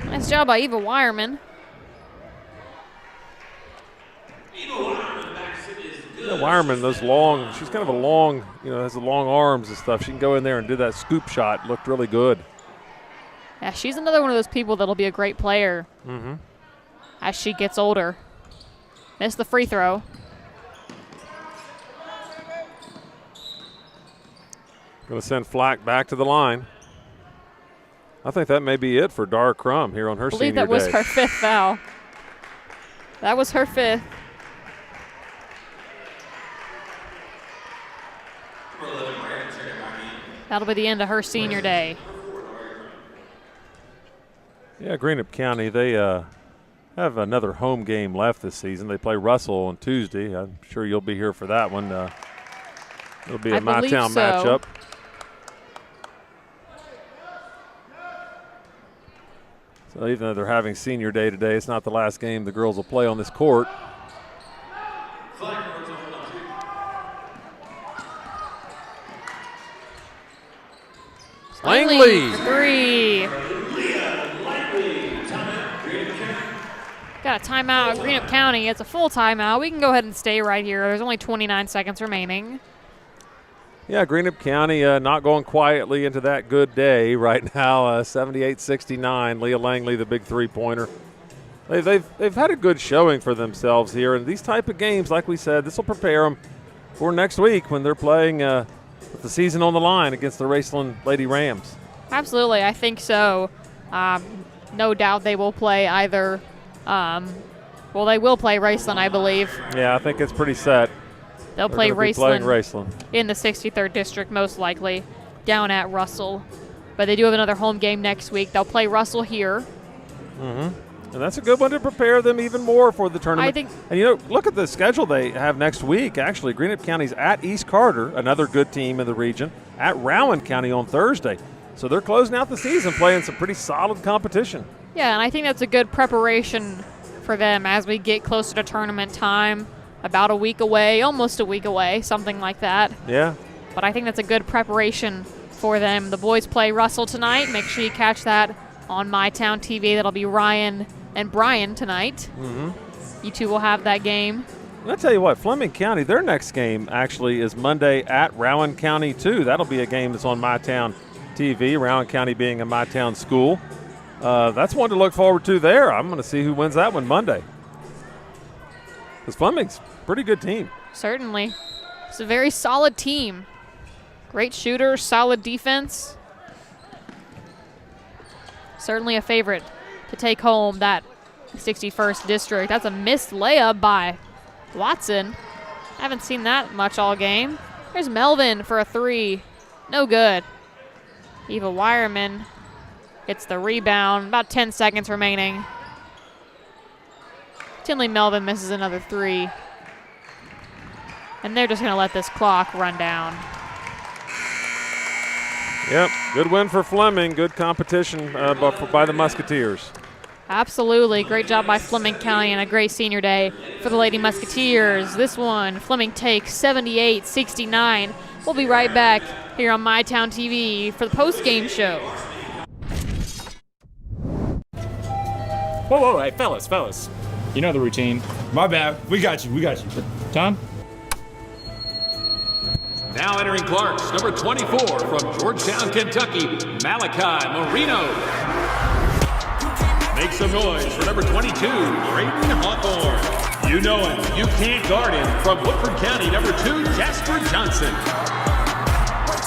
Nice job by Eva Wireman. Yeah, Wireman, those long, she's kind of a long, you know, has the long arms and stuff. She can go in there and do that scoop shot. Looked really good. Yeah, she's another one of those people that'll be a great player as she gets older. Missed the free throw. Going to send Flack back to the line. I think that may be it for Dar Crum here on her senior day. I believe that was her 5th foul. That was her 5th. That'll be the end of her senior day. Yeah, Greenup County, they have another home game left this season. They play Russell on Tuesday. I'm sure you'll be here for that one. It'll be a My Town matchup. So even though they're having senior day today, it's not the last game the girls will play on this court. Langley. 3. Got a timeout at Greenup County. It's a full timeout. We can go ahead and stay right here. There's only 29 seconds remaining. Yeah, Greenup County not going quietly into that good day right now. 78-69. Leah Langley, the big three-pointer. They've had a good showing for themselves here, and these type of games, like we said, this will prepare them for next week when they're playing with the season on the line against the Raceland Lady Rams. Absolutely, I think so. No doubt they will play either. They will play Raceland, I believe. Yeah, I think it's pretty set. They'll play Raceland in the 63rd District, most likely, down at Russell. But they do have another home game next week. They'll play Russell here. Mm-hmm. And that's a good one to prepare them even more for the tournament. I think. And, look at the schedule they have next week. Actually, Greenup County's at East Carter, another good team in the region, at Rowan County on Thursday. So they're closing out the season playing some pretty solid competition. Yeah, and I think that's a good preparation for them as we get closer to tournament time. About a week away, almost a week away, something like that. Yeah. But I think that's a good preparation for them. The boys play Russell tonight. Make sure you catch that on MyTown TV. That'll be Ryan and Brian tonight. Mm-hmm. You two will have that game. And I'll tell you what, Fleming County, their next game actually is Monday at Rowan County, too. That'll be a game that's on MyTown TV, Rowan County being a MyTown school. That's one to look forward to there. I'm going to see who wins that one Monday. Because Fleming's a pretty good team. Certainly. It's a very solid team. Great shooter, solid defense. Certainly a favorite to take home that 61st District. That's a missed layup by Watson. Haven't seen that much all game. There's Melvin for a three. No good. Eva Wireman gets the rebound. About 10 seconds remaining. Tinley Melvin misses another three. And they're just going to let this clock run down. Yep, good win for Fleming. Good competition by the Musketeers. Absolutely. Great job by Fleming County and a great senior day for the Lady Musketeers. This one, Fleming takes 78-69. We'll be right back here on MyTown TV for the post-game show. Whoa, hey, fellas. You know the routine. My bad. We got you. Tom? Now entering Clarks, number 24 from Georgetown, Kentucky, Malachi Marino. Make some noise for number 22, Braden Hawthorne. You know him, you can't guard him. From Woodford County, number 2, Jasper Johnson.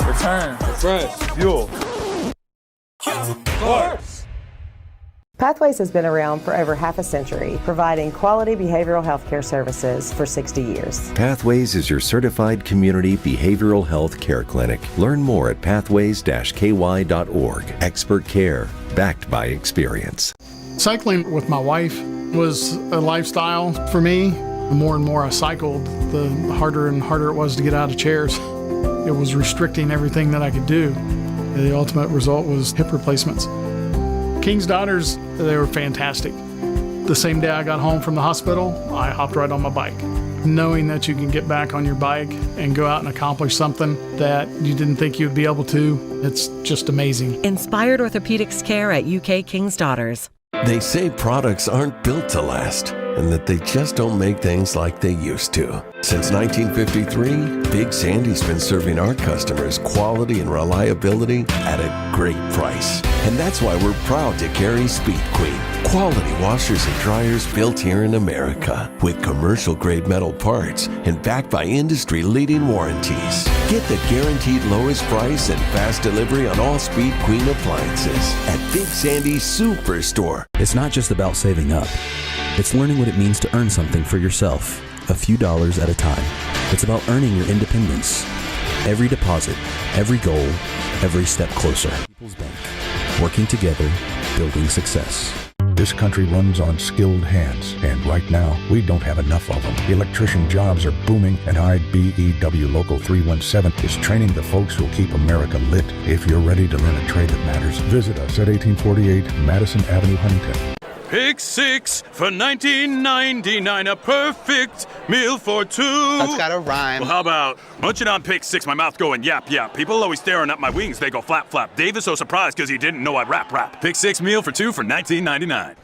Return, refresh, fuel. Clarks. Pathways has been around for over half a century, providing quality behavioral health care services for 60 years. Pathways is your certified community behavioral health care clinic. Learn more at pathways-ky.org. Expert care, backed by experience. Cycling with my wife was a lifestyle for me. The more and more I cycled, the harder and harder it was to get out of chairs. It was restricting everything that I could do. The ultimate result was hip replacements. King's Daughters, they were fantastic. The same day I got home from the hospital, I hopped right on my bike. Knowing that you can get back on your bike and go out and accomplish something that you didn't think you'd be able to, it's just amazing. Inspired orthopedics care at UK King's Daughters. They say products aren't built to last, and that they just don't make things like they used to. Since 1953, Big Sandy's been serving our customers quality and reliability at a great price. And that's why we're proud to carry Speed Queen, quality washers and dryers built here in America, with commercial-grade metal parts and backed by industry-leading warranties. Get the guaranteed lowest price and fast delivery on all Speed Queen appliances at Big Sandy's Superstore. It's not just about saving up. It's learning what it means to earn something for yourself, a few dollars at a time. It's about earning your independence. Every deposit, every goal, every step closer. People's Bank. Working together, building success. This country runs on skilled hands, and right now, we don't have enough of them. Electrician jobs are booming, and IBEW Local 317 is training the folks who'll keep America lit. If you're ready to learn a trade that matters, visit us at 1848 Madison Avenue, Huntington. Pick 6 for $19.99, a perfect meal for two. That's gotta rhyme. Well, how about munching on Pick 6, my mouth going yap, yap. People always staring at my wings, they go flap, flap. Dave is so surprised because he didn't know I'd rap. Pick 6 meal for two for $19.99.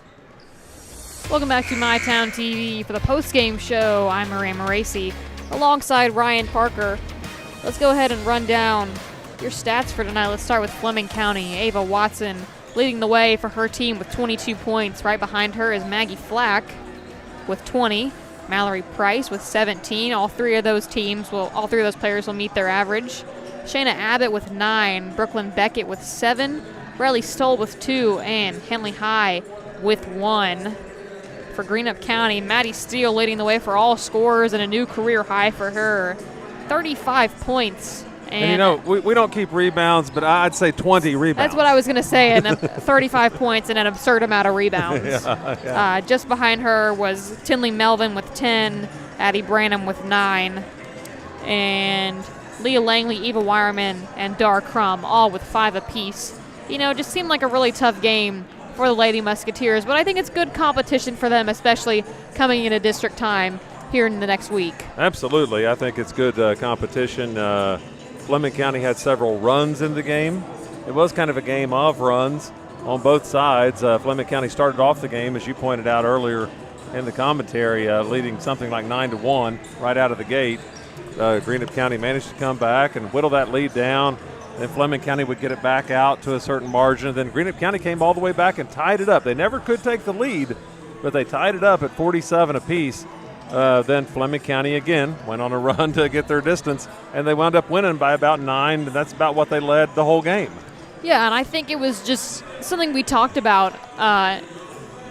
Welcome back to MyTown TV for the post-game show. I'm Maria Moraci alongside Ryan Parker. Let's go ahead and run down your stats for tonight. Let's start with Fleming County. Ava Watson leading the way for her team with 22 points. Right behind her is Maggie Flack with 20. Mallory Price with 17. All three of those players will meet their average. Shayna Abbott with 9. Brooklyn Beckett with 7. Bradley Stoll with 2, and Henley High with 1. For Greenup County, Maddie Steele leading the way for all scorers and a new career high for her, 35 points. And we don't keep rebounds, but I'd say 20 rebounds. That's what I was going to say, and 35 points and an absurd amount of rebounds. Yeah. Just behind her was Tinley Melvin with 10, Addie Branham with 9, and Leah Langley, Eva Wireman, and Dar Crum all with 5 apiece. Just seemed like a really tough game for the Lady Musketeers, but I think it's good competition for them, especially coming into district time here in the next week. Absolutely. I think it's good competition. Fleming County had several runs in the game. It was kind of a game of runs on both sides. Fleming County started off the game, as you pointed out earlier in the commentary, leading something like 9-1 right out of the gate. Greenup County managed to come back and whittle that lead down. Then Fleming County would get it back out to a certain margin. Then Greenup County came all the way back and tied it up. They never could take the lead, but they tied it up at 47 apiece. Then Fleming County again went on a run to get their distance, and they wound up winning by about 9, and that's about what they led the whole game. Yeah, and I think it was just something we talked about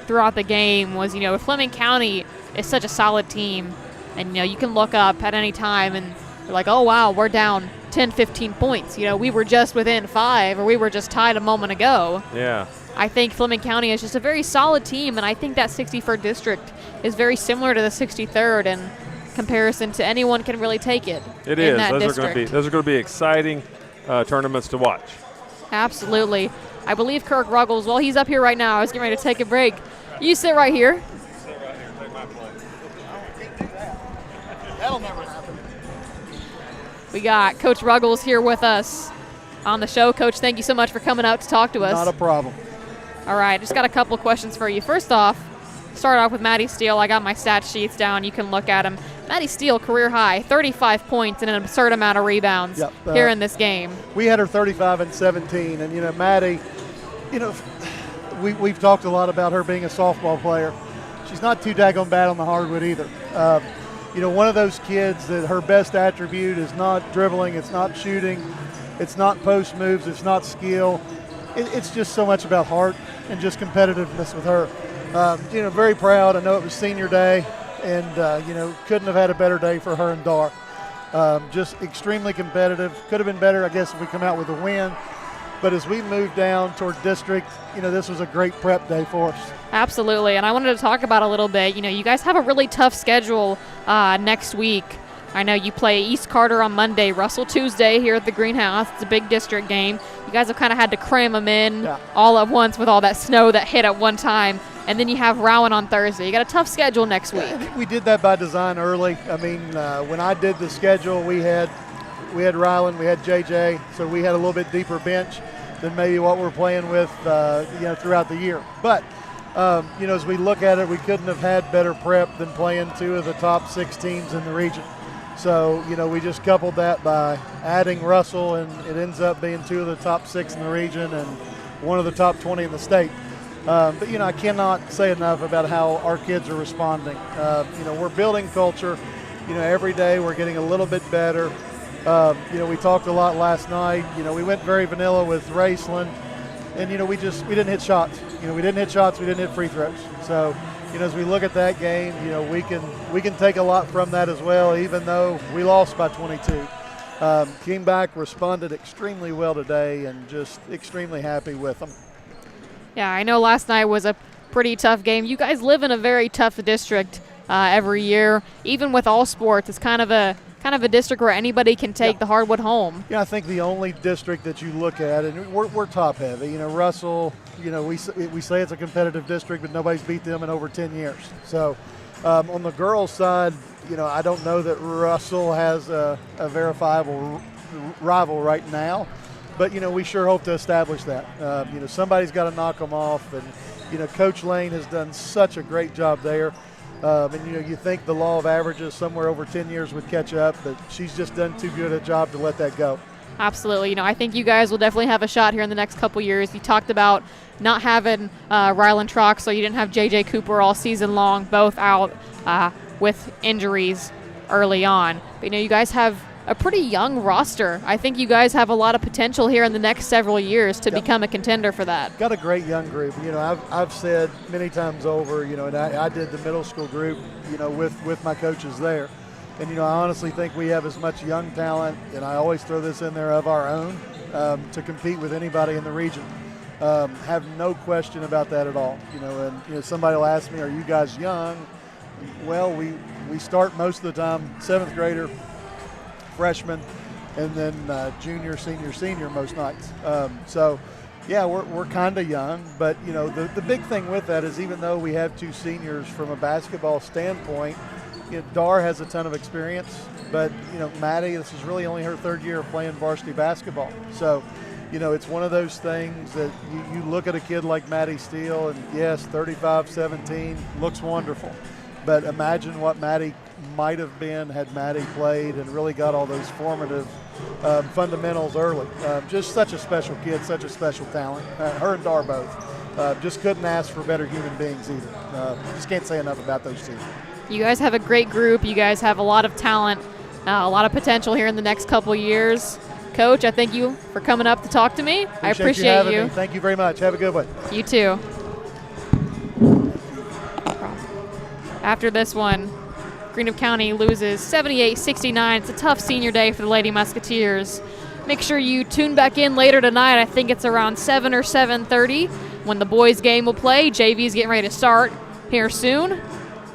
throughout the game was, Fleming County is such a solid team, and, you can look up at any time and you're like, oh, wow, we're down 10, 15 points. We were just within 5, or we were just tied a moment ago. Yeah. I think Fleming County is just a very solid team, and I think that 61st district is very similar to the 63rd in comparison to anyone can really take it. It is. Those are going to be exciting tournaments to watch. Absolutely. I believe Kirk Ruggles, well, he's up here right now. I was getting ready to take a break. You sit right here. Sit right here. Take my place. That'll never happen. We got Coach Ruggles here with us on the show. Coach, thank you so much for coming out to talk to us. Not a problem. All right, just got a couple questions for you. First off, start off with Maddie Steele. I got my stat sheets down. You can look at them. Maddie Steele, career high, 35 points and an absurd amount of rebounds here in this game. We had her 35 and 17, and Maddie, we've talked a lot about her being a softball player. She's not too daggone bad on the hardwood either. One of those kids that her best attribute is not dribbling, it's not shooting, it's not post moves, it's not skill. It's just so much about heart and just competitiveness with her. Very proud. I know it was senior day, and couldn't have had a better day for her and Dar. Just extremely competitive. Could have been better, I guess, if we come out with a win. But as we move down toward district, this was a great prep day for us. Absolutely, and I wanted to talk about a little bit. You guys have a really tough schedule next week. I know you play East Carter on Monday, Russell Tuesday here at the Greenhouse. It's a big district game. You guys have kind of had to cram them in all at once with all that snow that hit at one time. And then you have Rowan on Thursday. You got a tough schedule next week. We did that by design early. I mean, when I did the schedule, we had Ryland, we had JJ, so we had a little bit deeper bench than maybe what we're playing with, throughout the year. But as we look at it, we couldn't have had better prep than playing 2 of the top 6 teams in the region. So, we just coupled that by adding Russell, and it ends up being 2 of the top 6 in the region and 1 of the top 20 in the state. But I cannot say enough about how our kids are responding. We're building culture. Every day we're getting a little bit better. We talked a lot last night. We went very vanilla with Raceland, and we didn't hit shots. We didn't hit shots. We didn't hit free throws. So, as we look at that game, we can take a lot from that as well, even though we lost by 22. Came back, responded extremely well today, and just extremely happy with them. Yeah, I know last night was a pretty tough game. You guys live in a very tough district every year. Even with all sports, it's kind of a district where anybody can take the hardwood home. Yeah, I think the only district that you look at, and we're top heavy. Russell, we say it's a competitive district, but nobody's beat them in over 10 years. So on the girls' side, I don't know that Russell has a verifiable rival right now. But, we sure hope to establish that. Somebody's got to knock them off. And, Coach Lane has done such a great job there. And, you think the law of averages somewhere over 10 years would catch up, but she's just done too good a job to let that go. Absolutely. I think you guys will definitely have a shot here in the next couple years. You talked about not having Ryland Trox, so you didn't have J.J. Cooper all season long, both out with injuries early on. But, you guys have a pretty young roster. I think you guys have a lot of potential here in the next several years to become a contender for that. Got a great young group. You know, I've said many times over, you know, and I did the middle school group, you know, with my coaches there. And, you know, I honestly think we have as much young talent, and I always throw this in there, of our own to compete with anybody in the region. Have no question about that at all. You know, and, you know, somebody will ask me, are you guys young? Well, we start most of the time 7th grader, freshman, and then junior, senior most nights. So, yeah, we're kind of young, but, you know, the big thing with that is even though we have 2 seniors from a basketball standpoint, you know, Dar has a ton of experience, but, you know, Maddie, this is really only her 3rd year of playing varsity basketball. So, you know, it's one of those things that you look at a kid like Maddie Steele, and yes, 35-17 looks wonderful. But imagine what Maddie might have been had Maddie played and really got all those formative fundamentals early. Just such a special kid, such a special talent. Her and Dar both. Just couldn't ask for better human beings either. Just can't say enough about those 2. You guys have a great group. You guys have a lot of talent, a lot of potential here in the next couple of years. Coach, I thank you for coming up to talk to me. I appreciate you. Thank you very much. Have a good one. You too. After this one, Greenup County loses 78-69. It's a tough senior day for the Lady Musketeers. Make sure you tune back in later tonight. I think it's around 7 or 7:30 when the boys game will play. JV is getting ready to start here soon.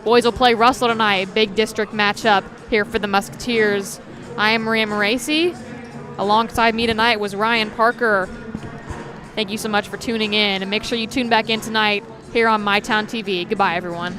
Boys will play Russell tonight. Big district matchup here for the Musketeers. I am Maria Moraci. Alongside me tonight was Ryan Parker. Thank you so much for tuning in, and make sure you tune back in tonight here on MyTown TV. Goodbye, everyone.